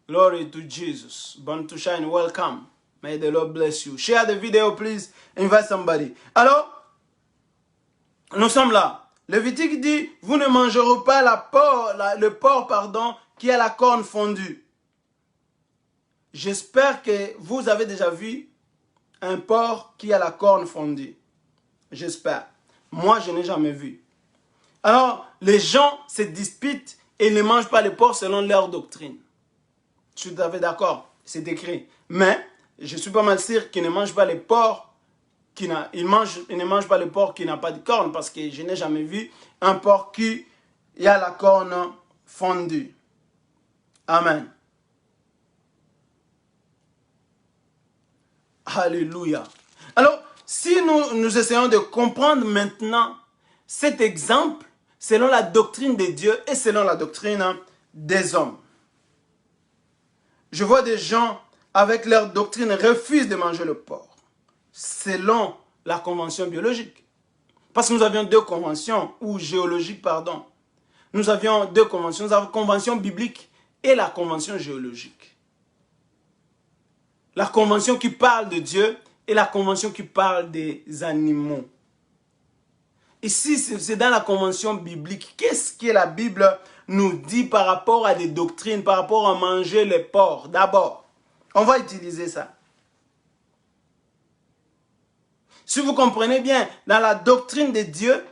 Glory to Jesus. Born to shine, welcome. May the Lord bless you. Share the video, please. Invite somebody. Alors, nous sommes là. Lévitique dit, vous ne mangerez pas le porc qui a la corne fondue. J'espère que vous avez déjà vu un porc qui a la corne fondue. J'espère. Moi, je n'ai jamais vu. Alors, les gens se disputent et ils ne mangent pas les porcs selon leur doctrine. Je suis tout à fait d'accord, c'est écrit. Mais, je suis pas mal sûr qu'ils ne mangent pas les porcs ils ne mangent pas le porc qui n'a pas de corne, parce que je n'ai jamais vu un porc qui a la corne fondue. Amen. Alléluia. Alors, si nous essayons de comprendre maintenant cet exemple selon la doctrine de Dieu et selon la doctrine des hommes. Je vois des gens avec leur doctrine refusent de manger le porc selon la convention biologique. Parce que nous avions deux conventions, ou géologiques, pardon. Nous avions deux conventions. Nous avons la convention biblique et la convention géologique. La convention qui parle de Dieu et la convention qui parle des animaux. Ici, c'est dans la convention biblique. Qu'est-ce que la Bible nous dit par rapport à des doctrines, par rapport à manger les porcs? D'abord, on va utiliser ça. Si vous comprenez bien, dans la doctrine de Dieu,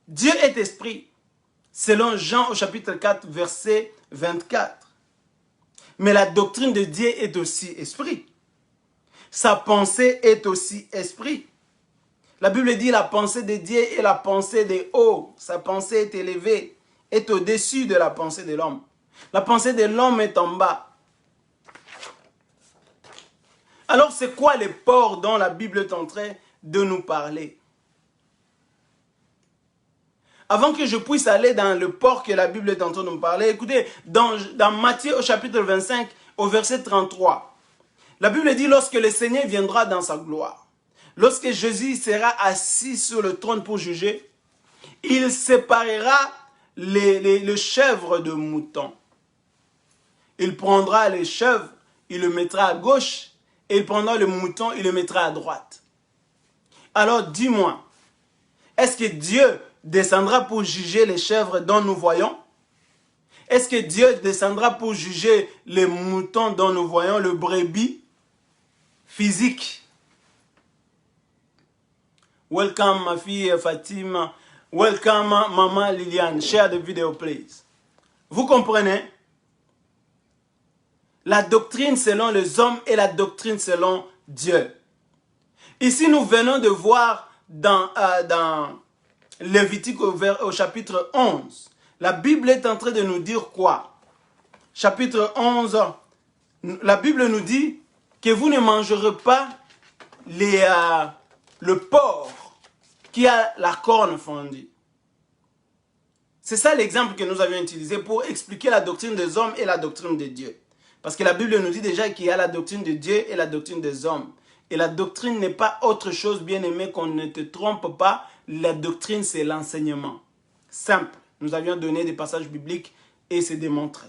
Dieu est esprit. Selon Jean au chapitre 4, verset 24. Mais la doctrine de Dieu est aussi esprit. Sa pensée est aussi esprit. La Bible dit la pensée de Dieu est la pensée des hauts. Sa pensée est élevée, est au-dessus de la pensée de l'homme. La pensée de l'homme est en bas. Alors c'est quoi les ports dont la Bible est en train de nous parler? Avant que je puisse aller dans le port que la Bible est en train de nous parler, écoutez, dans Matthieu au chapitre 25, au verset 33, la Bible dit lorsque le Seigneur viendra dans sa gloire, lorsque Jésus sera assis sur le trône pour juger, il séparera les chèvres de moutons. Il prendra les chèvres, il le mettra à gauche, et il prendra le mouton, il le mettra à droite. Alors dis-moi, est-ce que Dieu descendra pour juger les chèvres dont nous voyons? Est-ce que Dieu descendra pour juger les moutons dont nous voyons, le brebis physique? Welcome ma fille Fatima. Welcome maman Liliane. Share the video please. Vous comprenez? La doctrine selon les hommes et la doctrine selon Dieu. Ici nous venons de voir dans Lévitique au chapitre 11. La Bible est en train de nous dire quoi? Chapitre 11, la Bible nous dit que vous ne mangerez pas le porc qui a la corne fendue. C'est ça l'exemple que nous avions utilisé pour expliquer la doctrine des hommes et la doctrine de Dieu. Parce que la Bible nous dit déjà qu'il y a la doctrine de Dieu et la doctrine des hommes. Et la doctrine n'est pas autre chose, bien aimé, qu'on ne te trompe pas. La doctrine, c'est l'enseignement. Simple. Nous avions donné des passages bibliques et c'est démontré.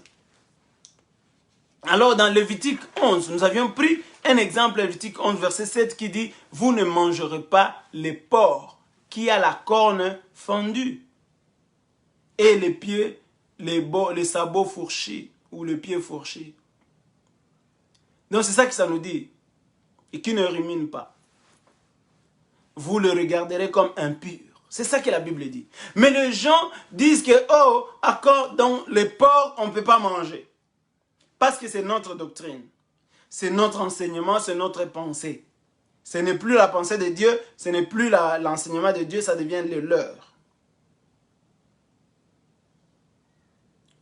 Alors, dans Lévitique 11, nous avions pris un exemple, Lévitique 11, verset 7, qui dit « Vous ne mangerez pas les porcs qui a la corne fendue et les pieds, les sabots fourchis ou les pieds fourchis. » Donc, c'est ça que ça nous dit. Et qui ne rumine pas. Vous le regarderez comme impur. C'est ça que la Bible dit. Mais les gens disent que, oh, donc les porcs, on ne peut pas manger. Parce que c'est notre doctrine. C'est notre enseignement, c'est notre pensée. Ce n'est plus la pensée de Dieu, ce n'est plus l'enseignement de Dieu, ça devient le leur.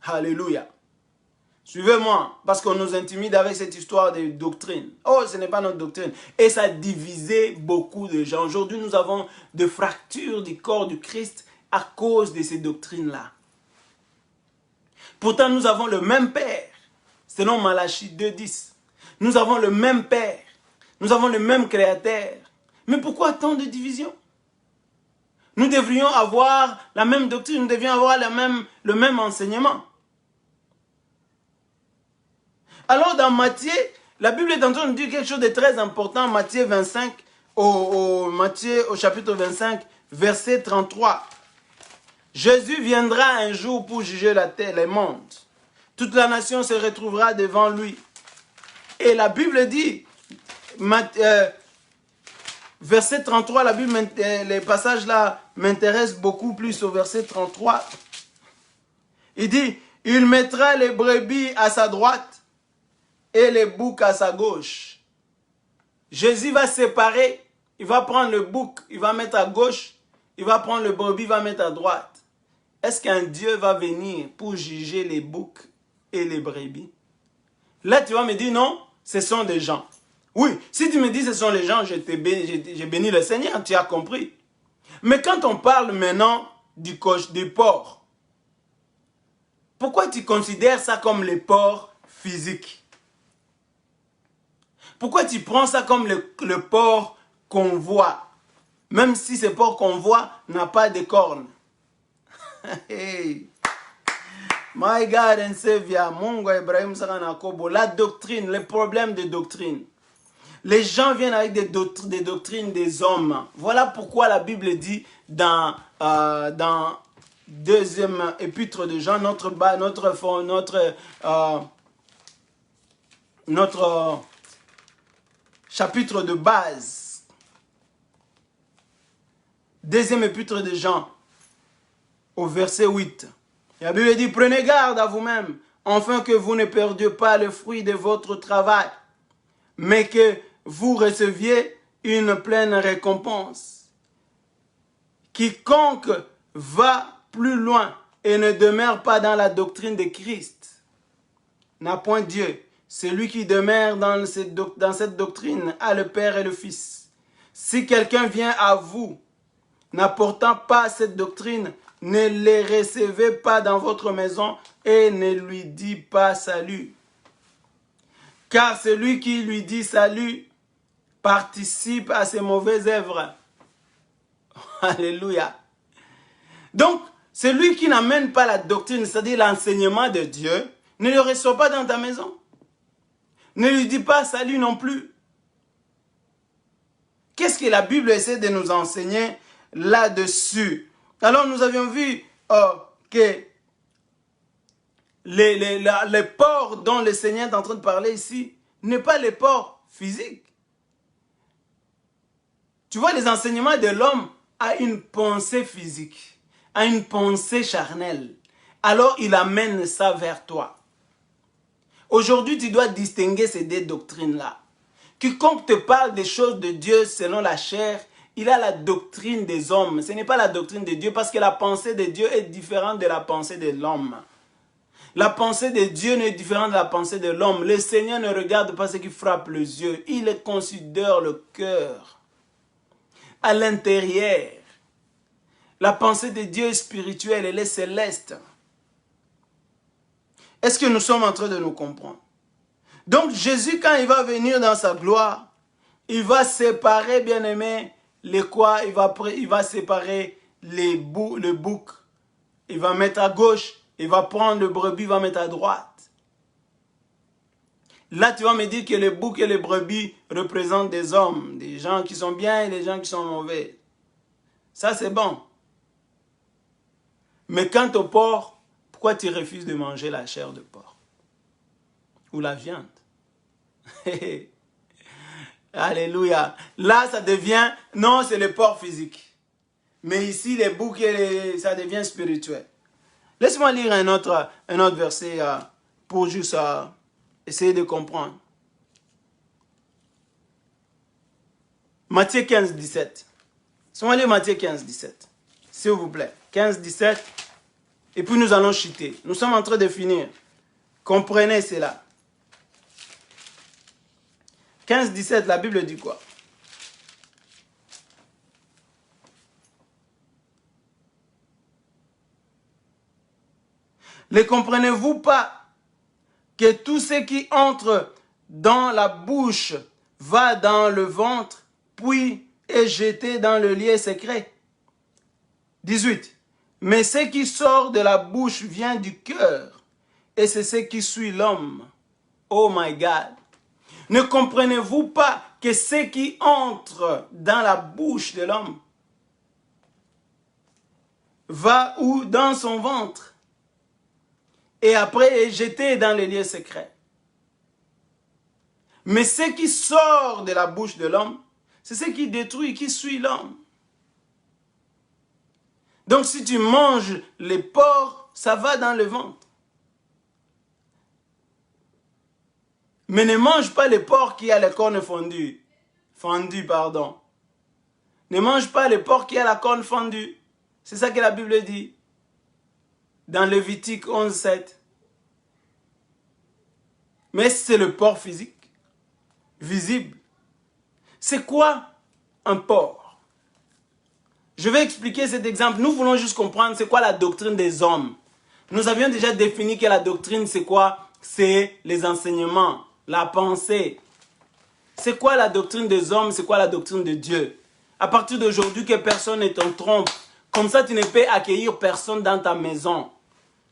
Alléluia. Suivez-moi, parce qu'on nous intimide avec cette histoire de doctrine. Oh, ce n'est pas notre doctrine. Et ça a divisé beaucoup de gens. Aujourd'hui, nous avons des fractures du corps du Christ à cause de ces doctrines-là. Pourtant, nous avons le même Père, selon Malachie 2:10. Nous avons le même Père. Nous avons le même Créateur. Mais pourquoi tant de divisions? Nous devrions avoir la même doctrine, nous devrions avoir le même enseignement. Alors dans Matthieu, la Bible est en train de dire quelque chose de très important. Matthieu 25, Matthieu au chapitre 25, verset 33. Jésus viendra un jour pour juger la terre, les mondes. Toute la nation se retrouvera devant lui. Et la Bible dit, verset 33, la Bible, les passages là m'intéressent beaucoup plus au verset 33. Il dit, il mettra les brebis à sa droite et les boucs à sa gauche. Jésus va séparer, il va prendre le bouc, il va mettre à gauche, il va prendre le brebis, il va mettre à droite. Est-ce qu'un Dieu va venir pour juger les boucs et les brebis? Là, tu vas me dire non, ce sont des gens. Oui, si tu me dis ce sont les gens, j'ai béni le Seigneur, tu as compris. Mais quand on parle maintenant du porc, pourquoi tu considères ça comme les porcs physiques? Pourquoi tu prends ça comme le porc qu'on voit? Même si ce porc qu'on voit n'a pas de cornes. Hey. My God and Savior, Mungu Ibrahim Saranakobo, la doctrine, les problèmes de doctrine. Les gens viennent avec des doctrines des hommes. Voilà pourquoi la Bible dit dans deuxième épître de Jean, notre chapitre de base. Deuxième épître de Jean, au verset 8. La Bible dit, prenez garde à vous-même, afin que vous ne perdiez pas le fruit de votre travail, mais que vous receviez une pleine récompense. Quiconque va plus loin et ne demeure pas dans la doctrine de Christ n'a point Dieu. Celui qui demeure dans cette doctrine a le Père et le Fils. Si quelqu'un vient à vous, n'apportant pas cette doctrine, ne les recevez pas dans votre maison et ne lui dit pas salut. Car celui qui lui dit salut participe à ses mauvaises œuvres. Alléluia. Donc, celui qui n'amène pas la doctrine, c'est-à-dire l'enseignement de Dieu, ne le reçoit pas dans ta maison. Ne lui dis pas salut non plus. Qu'est-ce que la Bible essaie de nous enseigner là-dessus? Alors nous avions vu que les ports dont le Seigneur est en train de parler ici n'est pas les ports physiques. Tu vois, les enseignements de l'homme a une pensée physique, a une pensée charnelle. Alors il amène ça vers toi. Aujourd'hui, tu dois distinguer ces deux doctrines-là. Quiconque te parle des choses de Dieu selon la chair, il a la doctrine des hommes. Ce n'est pas la doctrine de Dieu parce que la pensée de Dieu est différente de la pensée de l'homme. La pensée de Dieu n'est différente de la pensée de l'homme. Le Seigneur ne regarde pas ce qui frappe les yeux. Il considère le cœur. À l'intérieur. La pensée de Dieu est spirituelle, elle est céleste. Est-ce que nous sommes en train de nous comprendre? Donc Jésus, quand il va venir dans sa gloire, il va séparer, bien aimé, les quoi? Il va séparer le bouc. Il va mettre à gauche. Il va prendre le brebis, il va mettre à droite. Là, tu vas me dire que les boucs et les brebis représentent des hommes, des gens qui sont bien et des gens qui sont mauvais. Ça, c'est bon. Mais quant au porc, pourquoi tu refuses de manger la chair de porc? Ou la viande? Alléluia. Là, ça devient... Non, c'est le porc physique. Mais ici, les boucs, ça devient spirituel. Laisse-moi lire un autre verset pour juste essayer de comprendre. Matthieu 15, 17. Laisse-moi lire Matthieu 15, 17. S'il vous plaît. 15, 17. Et puis nous allons chuter. Nous sommes en train de finir. Comprenez cela. 15, 17, la Bible dit quoi? Ne comprenez-vous pas que tout ce qui entre dans la bouche va dans le ventre, puis est jeté dans le lieu secret? 18. Mais ce qui sort de la bouche vient du cœur, et c'est ce qui suit l'homme. Oh my God! Ne comprenez-vous pas que ce qui entre dans la bouche de l'homme va où? Dans son ventre. Et après est jeté dans les lieux secrets. Mais ce qui sort de la bouche de l'homme, c'est ce qui détruit, qui suit l'homme. Donc si tu manges les porcs, ça va dans le ventre. Mais ne mange pas les porcs qui a les cornes fondues. Pardon. Ne mange pas les porcs qui a la corne fendue. C'est ça que la Bible dit. Dans Lévitique 11, 7. Mais c'est le porc physique, visible. C'est quoi un porc? Je vais expliquer cet exemple. Nous voulons juste comprendre c'est quoi la doctrine des hommes. Nous avions déjà défini que la doctrine c'est quoi? C'est les enseignements, la pensée. C'est quoi la doctrine des hommes? C'est quoi la doctrine de Dieu? À partir d'aujourd'hui que personne ne t'en trompe. Comme ça tu ne peux accueillir personne dans ta maison.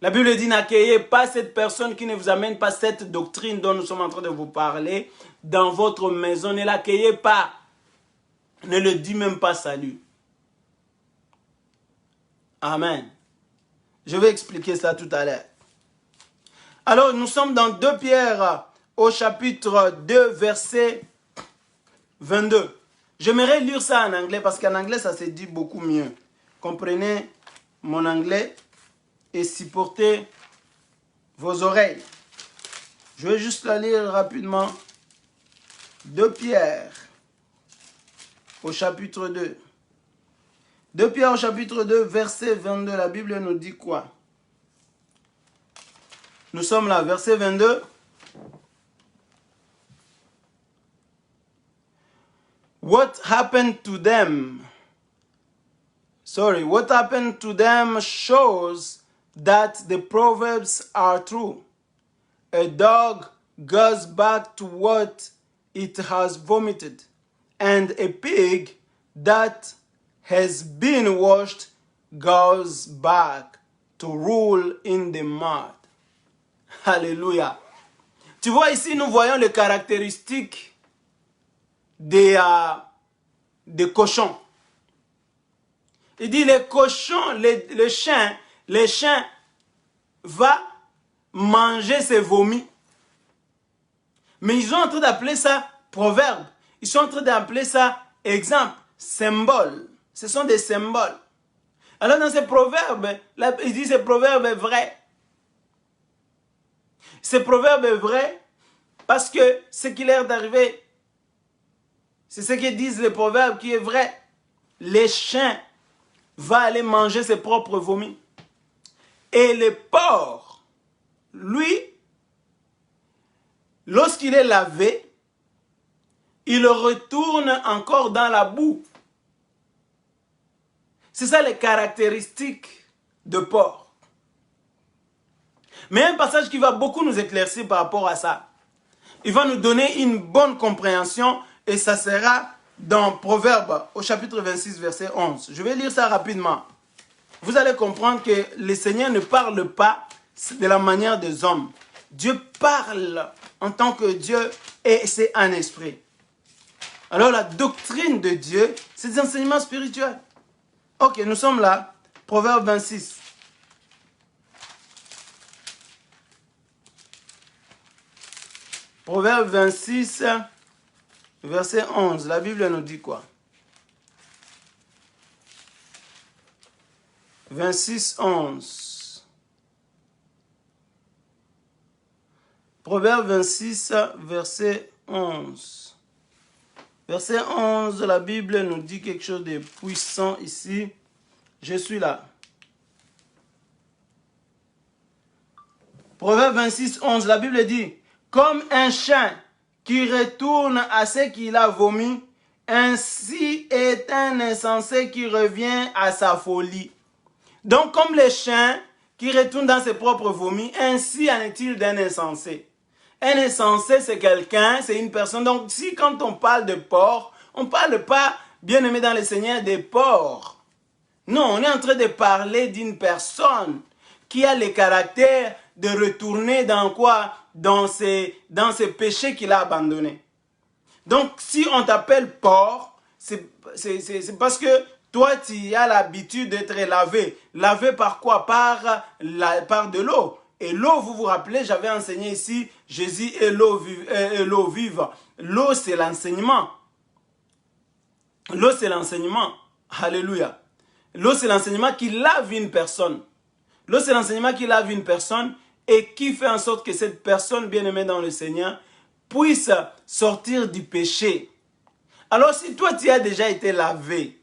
La Bible dit n'accueillez pas cette personne qui ne vous amène pas cette doctrine dont nous sommes en train de vous parler dans votre maison. Ne l'accueillez pas. Ne le dis même pas salut. Amen. Je vais expliquer ça tout à l'heure. Alors nous sommes dans 2 Pierre au chapitre 2 verset 22. J'aimerais lire ça en anglais parce qu'en anglais ça se dit beaucoup mieux. Comprenez mon anglais et supportez vos oreilles. Je vais juste la lire rapidement. 2 Pierre au chapitre 2. 2 Pierre au chapitre 2, verset 22. La Bible nous dit quoi? Nous sommes là, verset 22. What happened to them? What happened to them shows that the proverbs are true. A dog goes back to what it has vomited, and a pig that has been washed goes back to rule in the mud. Alléluia. Tu vois ici, nous voyons les caractéristiques des cochons. Il dit les cochons, les chiens va manger ses vomis. Mais ils sont en train d'appeler ça proverbe. Ils sont en train d'appeler ça exemple, symbole. Ce sont des symboles. Alors dans ces proverbes, là, il dit ce proverbe est vrai. Ce proverbe est vrai parce que ce qui leur est arrivé, c'est ce que disent les proverbes qui est vrai. Les chiens vont aller manger ses propres vomis. Et le porc, lui, lorsqu'il est lavé, il retourne encore dans la boue. C'est ça les caractéristiques de porc. Mais un passage qui va beaucoup nous éclaircir par rapport à ça. Il va nous donner une bonne compréhension et ça sera dans Proverbe au chapitre 26 verset 11. Je vais lire ça rapidement. Vous allez comprendre que le Seigneur ne parle pas de la manière des hommes. Dieu parle en tant que Dieu et c'est un esprit. Alors la doctrine de Dieu, c'est des enseignements spirituels. Ok, nous sommes là. Proverbe 26. Proverbe 26, verset 11. La Bible nous dit quoi? 26, 11. Proverbe 26, verset 11. Verset 11, la Bible nous dit quelque chose de puissant ici. Je suis là. Proverbe 26, 11, la Bible dit, comme un chien qui retourne à ce qu'il a vomi, ainsi est un insensé qui revient à sa folie. Donc, comme le chien qui retourne dans ses propres vomis, ainsi en est-il d'un insensé. Un insensé, c'est quelqu'un, c'est une personne. Donc, si quand on parle de porc, on ne parle pas, bien aimé dans le Seigneur, des porcs. Non, on est en train de parler d'une personne qui a le caractère de retourner dans quoi? Dans ses péchés qu'il a abandonnés. Donc, si on t'appelle porc, c'est parce que toi, tu as l'habitude d'être lavé. Lavé par quoi? Par de l'eau. Et l'eau, vous vous rappelez, j'avais enseigné ici, Jésus est l'eau vive. L'eau, c'est l'enseignement. L'eau, c'est l'enseignement. Alléluia. L'eau, c'est l'enseignement qui lave une personne. L'eau, c'est l'enseignement qui lave une personne et qui fait en sorte que cette personne bien-aimée dans le Seigneur puisse sortir du péché. Alors, si toi, tu as déjà été lavé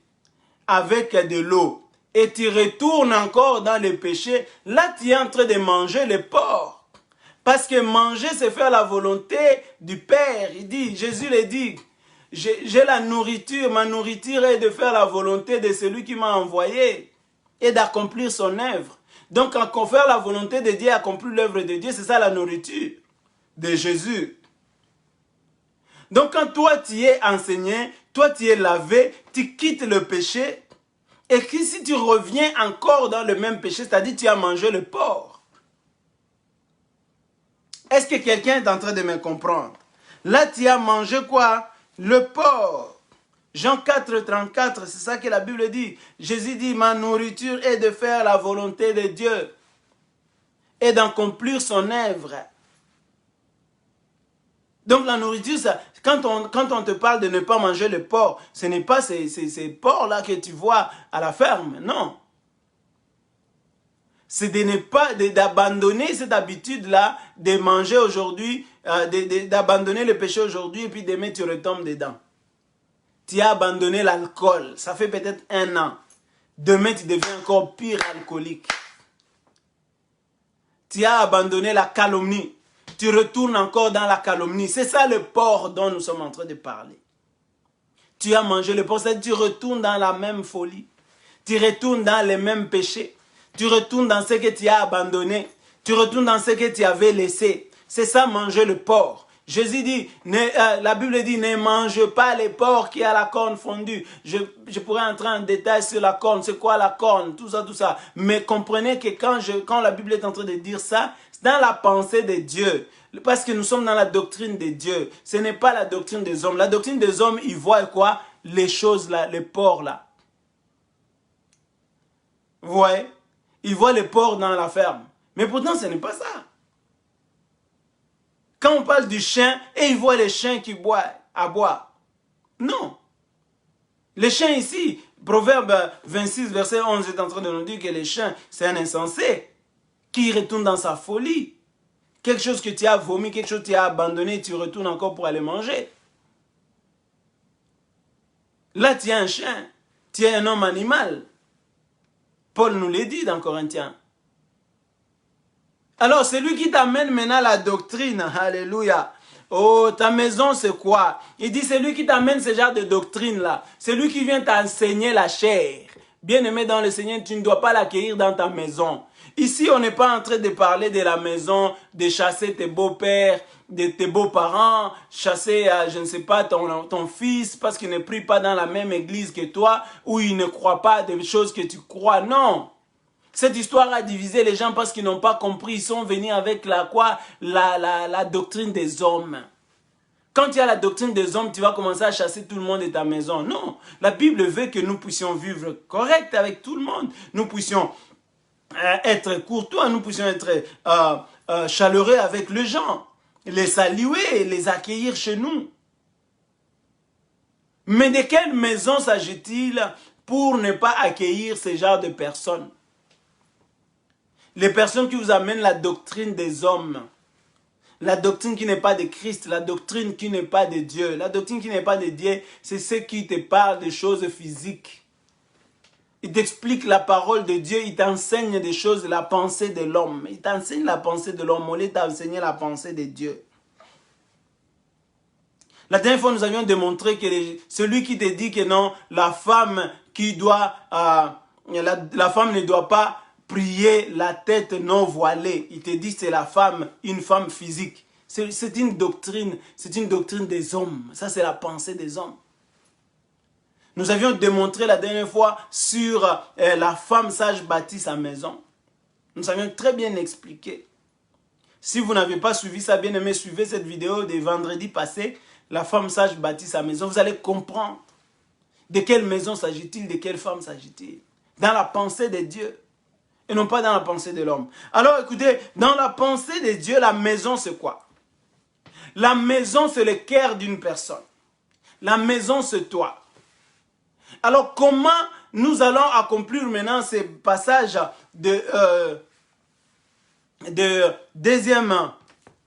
avec de l'eau, et tu retournes encore dans le péché, là tu es en train de manger le porc. Parce que manger, c'est faire la volonté du Père. Il dit, Jésus le dit, j'ai la nourriture, ma nourriture est de faire la volonté de celui qui m'a envoyé et d'accomplir son œuvre. Donc, quand faire la volonté de Dieu, accomplir l'œuvre de Dieu, c'est ça la nourriture de Jésus. Donc, quand toi tu es enseigné, toi tu es lavé, tu quittes le péché. Et que si tu reviens encore dans le même péché, c'est-à-dire tu as mangé le porc. Est-ce que quelqu'un est en train de me comprendre? Là, tu as mangé quoi? Le porc. Jean 4, 34, c'est ça que la Bible dit. Jésus dit, ma nourriture est de faire la volonté de Dieu et d'accomplir son œuvre. Donc la nourriture, ça, quand on te parle de ne pas manger le porc, ce n'est pas ces porcs-là que tu vois à la ferme, non. c'est de ne pas, d'abandonner cette habitude-là, de manger aujourd'hui, d'abandonner le péché aujourd'hui et puis demain tu retombes dedans. Tu as abandonné l'alcool, ça fait peut-être 1 an. Demain tu deviens encore pire alcoolique. Tu as abandonné la calomnie, tu retournes encore dans la calomnie. C'est ça le porc dont nous sommes en train de parler. Tu as mangé le porc, c'est-à-dire tu retournes dans la même folie. Tu retournes dans les mêmes péchés. Tu retournes dans ce que tu as abandonné. Tu retournes dans ce que tu avais laissé. C'est ça, manger le porc. Jésus dit, la Bible dit, ne mange pas les porcs qui a la corne fondue. Je pourrais entrer en détail sur la corne. C'est quoi la corne? Tout ça, tout ça. Mais comprenez que quand la Bible est en train de dire ça, c'est dans la pensée de Dieu. Parce que nous sommes dans la doctrine de Dieu. Ce n'est pas la doctrine des hommes. La doctrine des hommes, ils voient quoi? Les choses là, les porcs là. Vous voyez? Ils voient les porcs dans la ferme. Mais pourtant, ce n'est pas ça. Quand on parle du chien, et ils voient les chiens qui boivent à boire. Non. Les chiens ici, Proverbe 26, verset 11 est en train de nous dire que les chiens, c'est un insensé qui retourne dans sa folie. Quelque chose que tu as vomi, quelque chose que tu as abandonné, tu retournes encore pour aller manger. Là, tu es un chien, tu es un homme animal. Paul nous l'a dit dans Corinthiens. Alors, c'est lui qui t'amène maintenant la doctrine. Alléluia. Oh, ta maison, c'est quoi? Il dit, c'est lui qui t'amène ce genre de doctrine-là. C'est lui qui vient t'enseigner la chair. Bien-aimé dans le Seigneur, tu ne dois pas l'accueillir dans ta maison. Ici, on n'est pas en train de parler de la maison, de chasser tes beaux-pères, de tes beaux-parents, chasser, je ne sais pas, ton fils parce qu'il ne prie pas dans la même église que toi, ou il ne croit pas des choses que tu crois. Non. Cette histoire a divisé les gens parce qu'ils n'ont pas compris. Ils sont venus avec la doctrine des hommes. Quand tu as la doctrine des hommes, tu vas commencer à chasser tout le monde de ta maison. Non, la Bible veut que nous puissions vivre correct avec tout le monde. Nous puissions être courtois, nous puissions être chaleureux avec les gens. Les saluer, les accueillir chez nous. Mais de quelle maison s'agit-il pour ne pas accueillir ce genre de personnes? Les personnes qui vous amènent la doctrine des hommes. La doctrine qui n'est pas de Christ, la doctrine qui n'est pas de Dieu. La doctrine qui n'est pas de Dieu, c'est ceux qui te parlent des choses physiques. Il t'explique la parole de Dieu, il t'enseigne des choses, la pensée de l'homme. Il t'enseigne la pensée de l'homme, au lieu d'enseigner la pensée de Dieu. La dernière fois, nous avions démontré que celui qui te dit que non, la femme qui doit, la femme ne doit pas prier la tête non voilée. Il te dit que c'est la femme, une femme physique. C'est une doctrine des hommes. Ça, c'est la pensée des hommes. Nous avions démontré la dernière fois sur la femme sage bâtit sa maison. Nous avions très bien expliqué. Si vous n'avez pas suivi ça, bien aimé, suivez cette vidéo de vendredi passé. La femme sage bâtit sa maison. Vous allez comprendre de quelle maison s'agit-il, de quelle femme s'agit-il. Dans la pensée de Dieu. Et non pas dans la pensée de l'homme. Alors écoutez, dans la pensée de Dieu, la maison c'est quoi? La maison c'est le cœur d'une personne. La maison c'est toi. Alors comment nous allons accomplir maintenant ces passages de deuxième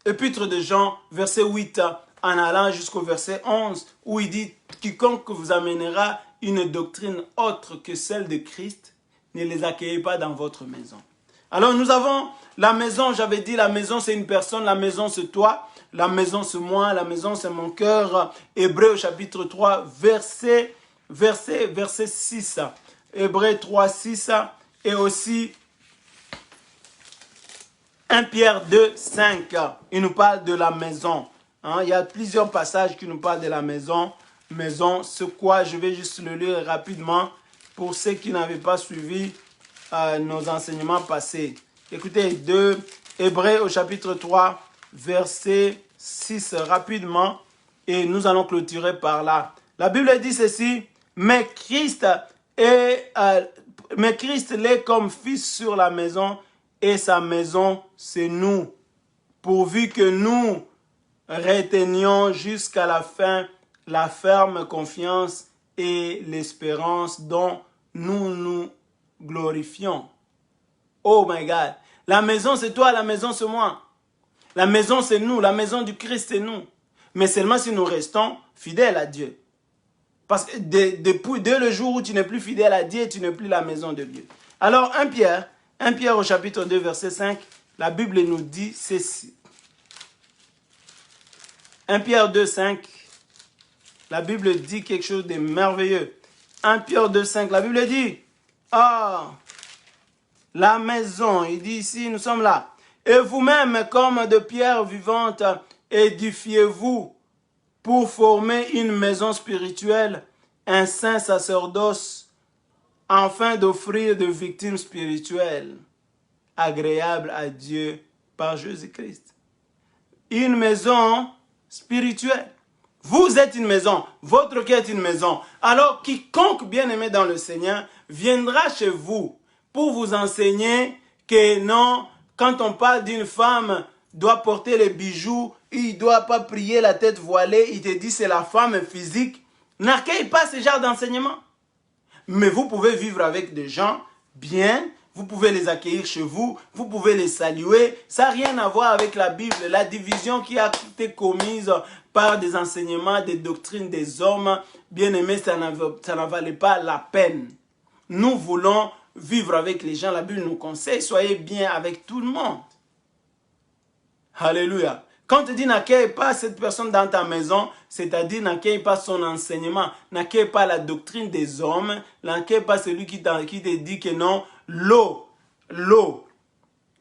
épître de Jean, verset 8, en allant jusqu'au verset 11, où il dit « Quiconque vous amènera une doctrine autre que celle de Christ, ne les accueillez pas dans votre maison. » Alors nous avons la maison, j'avais dit la maison c'est une personne, la maison c'est toi, la maison c'est moi, la maison c'est mon cœur. Hébreux chapitre 3, verset 6. Hébreux 3, 6 et aussi 1 Pierre 2, 5. Il nous parle de la maison. Il y a plusieurs passages qui nous parlent de la maison. Maison, c'est quoi? Je vais juste le lire rapidement pour ceux qui n'avaient pas suivi nos enseignements passés. Écoutez, Hébreux au chapitre 3, verset 6, rapidement. Et nous allons clôturer par là. La Bible dit ceci, mais Christ l'est comme fils sur la maison, et sa maison, c'est nous. Pourvu que nous retenions jusqu'à la fin la ferme confiance et l'espérance dont nous nous glorifions. Oh my God. La maison, c'est toi, la maison, c'est moi. La maison, c'est nous. La maison du Christ, c'est nous. Mais seulement si nous restons fidèles à Dieu. Parce que dès le jour où tu n'es plus fidèle à Dieu, tu n'es plus la maison de Dieu. Alors, 1 Pierre au chapitre 2, verset 5, la Bible nous dit ceci. 1 Pierre 2, 5, la Bible dit quelque chose de merveilleux. 1 Pierre 2, 5, la Bible dit, ah, la maison, il dit ici, nous sommes là. Et vous-même, comme de pierres vivantes, édifiez-vous pour former une maison spirituelle, un saint sacerdoce, afin d'offrir des victimes spirituelles agréables à Dieu par Jésus-Christ. Une maison spirituelle. Vous êtes une maison, votre cœur est une maison. Alors quiconque bien-aimé dans le Seigneur viendra chez vous pour vous enseigner que non, quand on parle d'une femme doit porter les bijoux, il ne doit pas prier la tête voilée, il te dit c'est la femme physique. N'accueille pas ce genre d'enseignement. Mais vous pouvez vivre avec des gens bien, vous pouvez les accueillir chez vous, vous pouvez les saluer. Ça n'a rien à voir avec la Bible. La division qui a été commise par des enseignements, des doctrines des hommes, bien aimés, ça n'en valait pas la peine. Nous voulons vivre avec les gens. La Bible nous conseille, soyez bien avec tout le monde. Alléluia. Quand on te dit n'accueille pas cette personne dans ta maison, c'est-à-dire n'accueille pas son enseignement, n'accueille pas la doctrine des hommes, n'accueille pas celui qui te dit que non, l'eau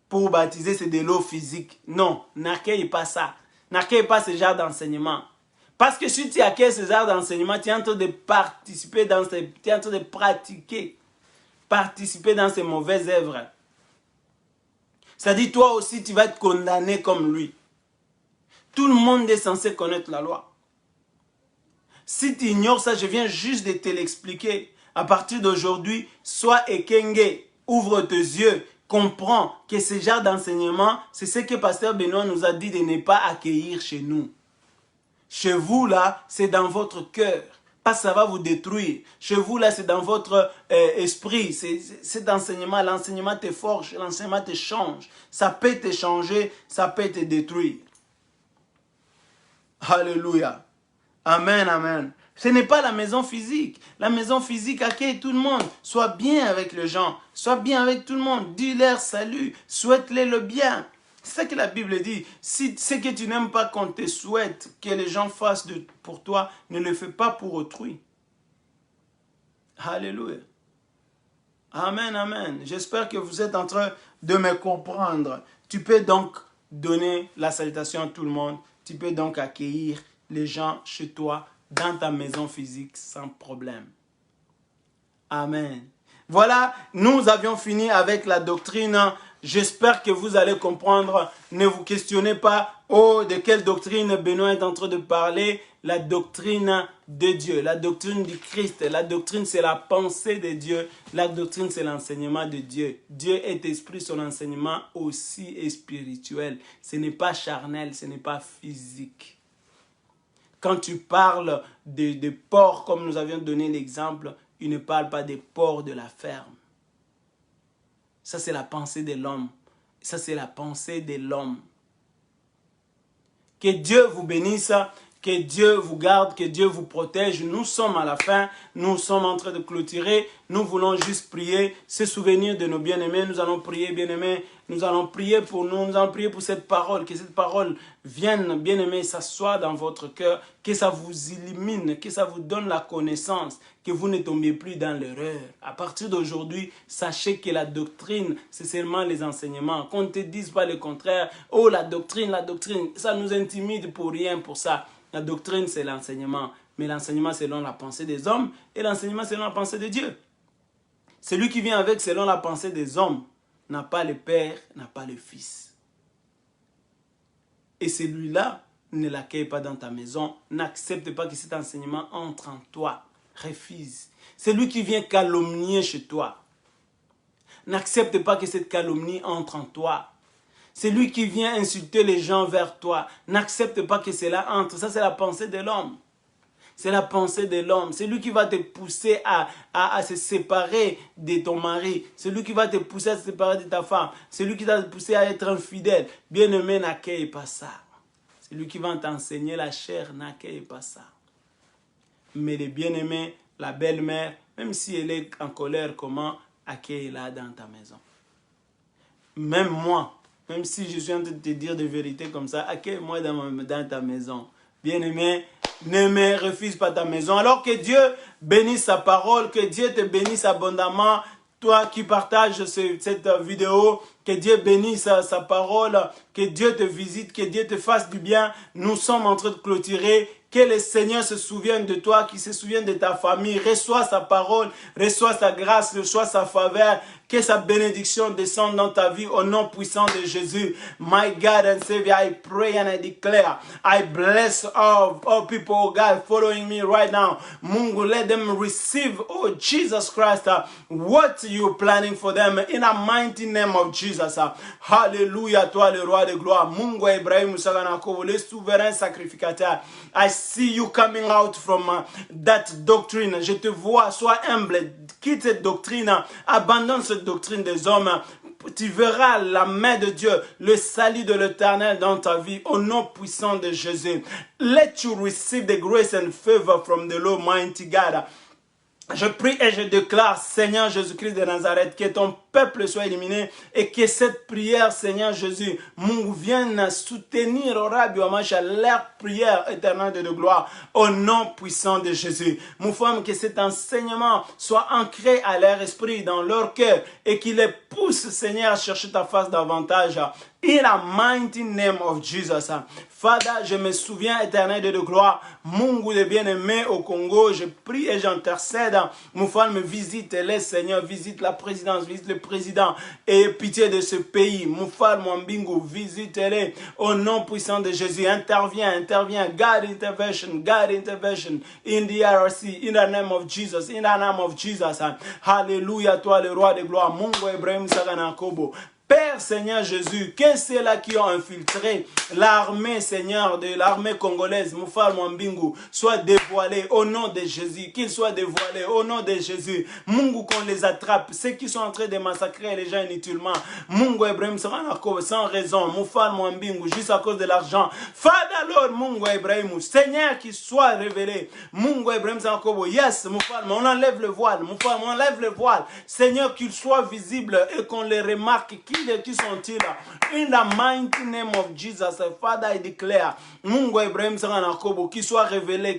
pour baptiser c'est de l'eau physique. Non, n'accueille pas ça. N'accueille pas ce genre d'enseignement. Parce que si tu accueilles ce genre d'enseignement, tu es en train de participer tu es en train de participer dans ces mauvaises œuvres. C'est-à-dire toi aussi tu vas être condamné comme lui. Tout le monde est censé connaître la loi. Si tu ignores ça, je viens juste de te l'expliquer. À partir d'aujourd'hui, sois ekenge, ouvre tes yeux, comprends que ce genre d'enseignement, c'est ce que Pasteur Benoît nous a dit de ne pas accueillir chez nous. Chez vous, là, c'est dans votre cœur. Pas ça va vous détruire. Chez vous, là, c'est dans votre esprit. Cet enseignement, l'enseignement te forge, l'enseignement te change. Ça peut te changer, ça peut te détruire. Alléluia. Amen, amen. Ce n'est pas la maison physique. La maison physique accueille tout le monde. Sois bien avec les gens. Sois bien avec tout le monde. Dis-leur salut. Souhaite-les le bien. C'est ce que la Bible dit. Si ce que tu n'aimes pas qu'on te souhaite que les gens fassent pour toi, ne le fais pas pour autrui. Alléluia. Amen, amen. J'espère que vous êtes en train de me comprendre. Tu peux donc donner la salutation à tout le monde. Tu peux donc accueillir les gens chez toi, dans ta maison physique, sans problème. Amen. Voilà, nous avions fini avec la doctrine. J'espère que vous allez comprendre. Ne vous questionnez pas, oh, de quelle doctrine Benoît est en train de parler. La doctrine de Dieu, la doctrine du Christ. La doctrine, c'est la pensée de Dieu. La doctrine, c'est l'enseignement de Dieu. Dieu est esprit, son enseignement aussi est spirituel. Ce n'est pas charnel, ce n'est pas physique. Quand tu parles de porcs, comme nous avions donné l'exemple, il ne parle pas des porcs de la ferme. Ça, c'est la pensée de l'homme. Ça, c'est la pensée de l'homme. Que Dieu vous bénisse, que Dieu vous garde, que Dieu vous protège. Nous sommes à la fin, nous sommes en train de clôturer. Nous voulons juste prier, se souvenir de nos bien-aimés. Nous allons prier, bien-aimés. Nous allons prier pour nous, nous allons prier pour cette parole. Que cette parole vienne, bien-aimés, s'asseoir dans votre cœur. Que ça vous illumine, que ça vous donne la connaissance. Que vous ne tombiez plus dans l'erreur. À partir d'aujourd'hui, sachez que la doctrine, c'est seulement les enseignements. Qu'on ne te dise pas le contraire. Oh, la doctrine, ça nous intimide pour rien pour ça. La doctrine, c'est l'enseignement. Mais l'enseignement selon la pensée des hommes et l'enseignement selon la pensée de Dieu. Celui qui vient avec selon la pensée des hommes n'a pas le Père, n'a pas le Fils. Et celui-là, ne l'accueille pas dans ta maison. N'accepte pas que cet enseignement entre en toi. Refuse. Celui qui vient calomnier chez toi. N'accepte pas que cette calomnie entre en toi. Celui qui vient insulter les gens vers toi. N'accepte pas que cela entre. Ça, c'est la pensée de l'homme. C'est la pensée de l'homme. C'est lui qui va te pousser à se séparer de ton mari. C'est lui qui va te pousser à se séparer de ta femme. C'est lui qui va te pousser à être infidèle. Bien-aimé, n'accueille pas ça. C'est lui qui va t'enseigner la chair, n'accueille pas ça. Mais les bien-aimés, la belle-mère, même si elle est en colère, comment accueille-la dans ta maison. Même moi, même si je suis en train de te dire des vérités comme ça, accueille-moi dans ta maison. Bien-aimé, ne me refuse pas ta maison. Alors que Dieu bénisse sa parole, que Dieu te bénisse abondamment. Toi qui partages cette vidéo, que Dieu bénisse sa parole, que Dieu te visite, que Dieu te fasse du bien. Nous sommes en train de clôturer. Que le Seigneur se souvienne de toi, qu'il se souvienne de ta famille. Reçois sa parole, reçois sa grâce, reçois sa faveur. Que sa bénédiction descende dans ta vie au nom puissant de Jésus. My God and Savior, I pray and I declare, I bless all people, oh God, following me right now. Mungu, let them receive, oh Jesus Christ, what you're planning for them in the mighty name of Jesus. Hallelujah, toi le roi de gloire. Mungu Ibrahim Musaganako, le souverain sacrificateur. I see you coming out from that doctrine. Je te vois, sois humble, quitte cette doctrine, abandonne cette doctrine des hommes. Tu verras la main de Dieu, le salut de l'Éternel dans ta vie, au nom puissant de Jésus. Let you receive the grace and favor from the Lord mighty God. Je prie et je déclare, Seigneur Jésus-Christ de Nazareth, que ton peuple soit éliminé et que cette prière, Seigneur Jésus, vienne soutenir au Rabbi Amacha leur prière éternelle de gloire au nom puissant de Jésus. Nous femme que cet enseignement soit ancré à leur esprit, dans leur cœur et qu'il les pousse, Seigneur, à chercher ta face davantage. In the mighty name of Jesus. Father, je me souviens, éternel de gloire, Mungu de bien-aimé au Congo, je prie et j'intercède. Mon femme visite les Seigneur, visite la présidence, visite le président et pitié de ce pays. Mon femme, mon bingo, visite-les au nom puissant de Jésus. Interviens. God intervention in the RRC, in the name of Jesus, in the name of Jesus. Hallelujah, toi le roi de gloire, Mungu Ibrahim Saganakobo. Père Seigneur Jésus, que ceux-là qui ont infiltré l'armée Seigneur de l'armée congolaise, Moufal Mwambingu, soit dévoilés au nom de Jésus, qu'ils soient dévoilés au nom de Jésus. Mungu qu'on les attrape, ceux qui sont en train de massacrer les gens inutilement. Mungu Ibrahim Saranako, sans raison, Moufal Mwambingu, juste à cause de l'argent. Father Lord, Mungu Ibrahim, Seigneur qui soit révélé. Mungu Ibrahim Saranako, yes, Moufal, on enlève le voile, Moufal, on enlève le voile. Seigneur qu'il soit visible et qu'on les remarque. Qui sont-ils? In the mighty name of Jesus, Father, I declare, Mungu Ibrahim Saranakobo, qu'il soit révélé,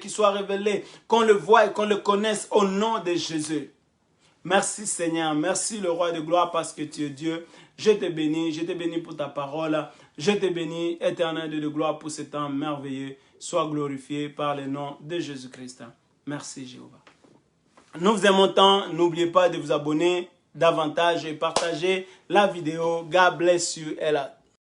qu'on le voie et qu'on le connaisse au nom de Jésus. Merci Seigneur, merci le roi de gloire parce que tu es Dieu. Je te bénis pour ta parole. Je te bénis, éternel de gloire, pour ce temps merveilleux. Sois glorifié par le nom de Jésus-Christ. Merci Jéhovah. Nous vous aimons tant, n'oubliez pas de vous abonner davantage et partager la vidéo. God bless you.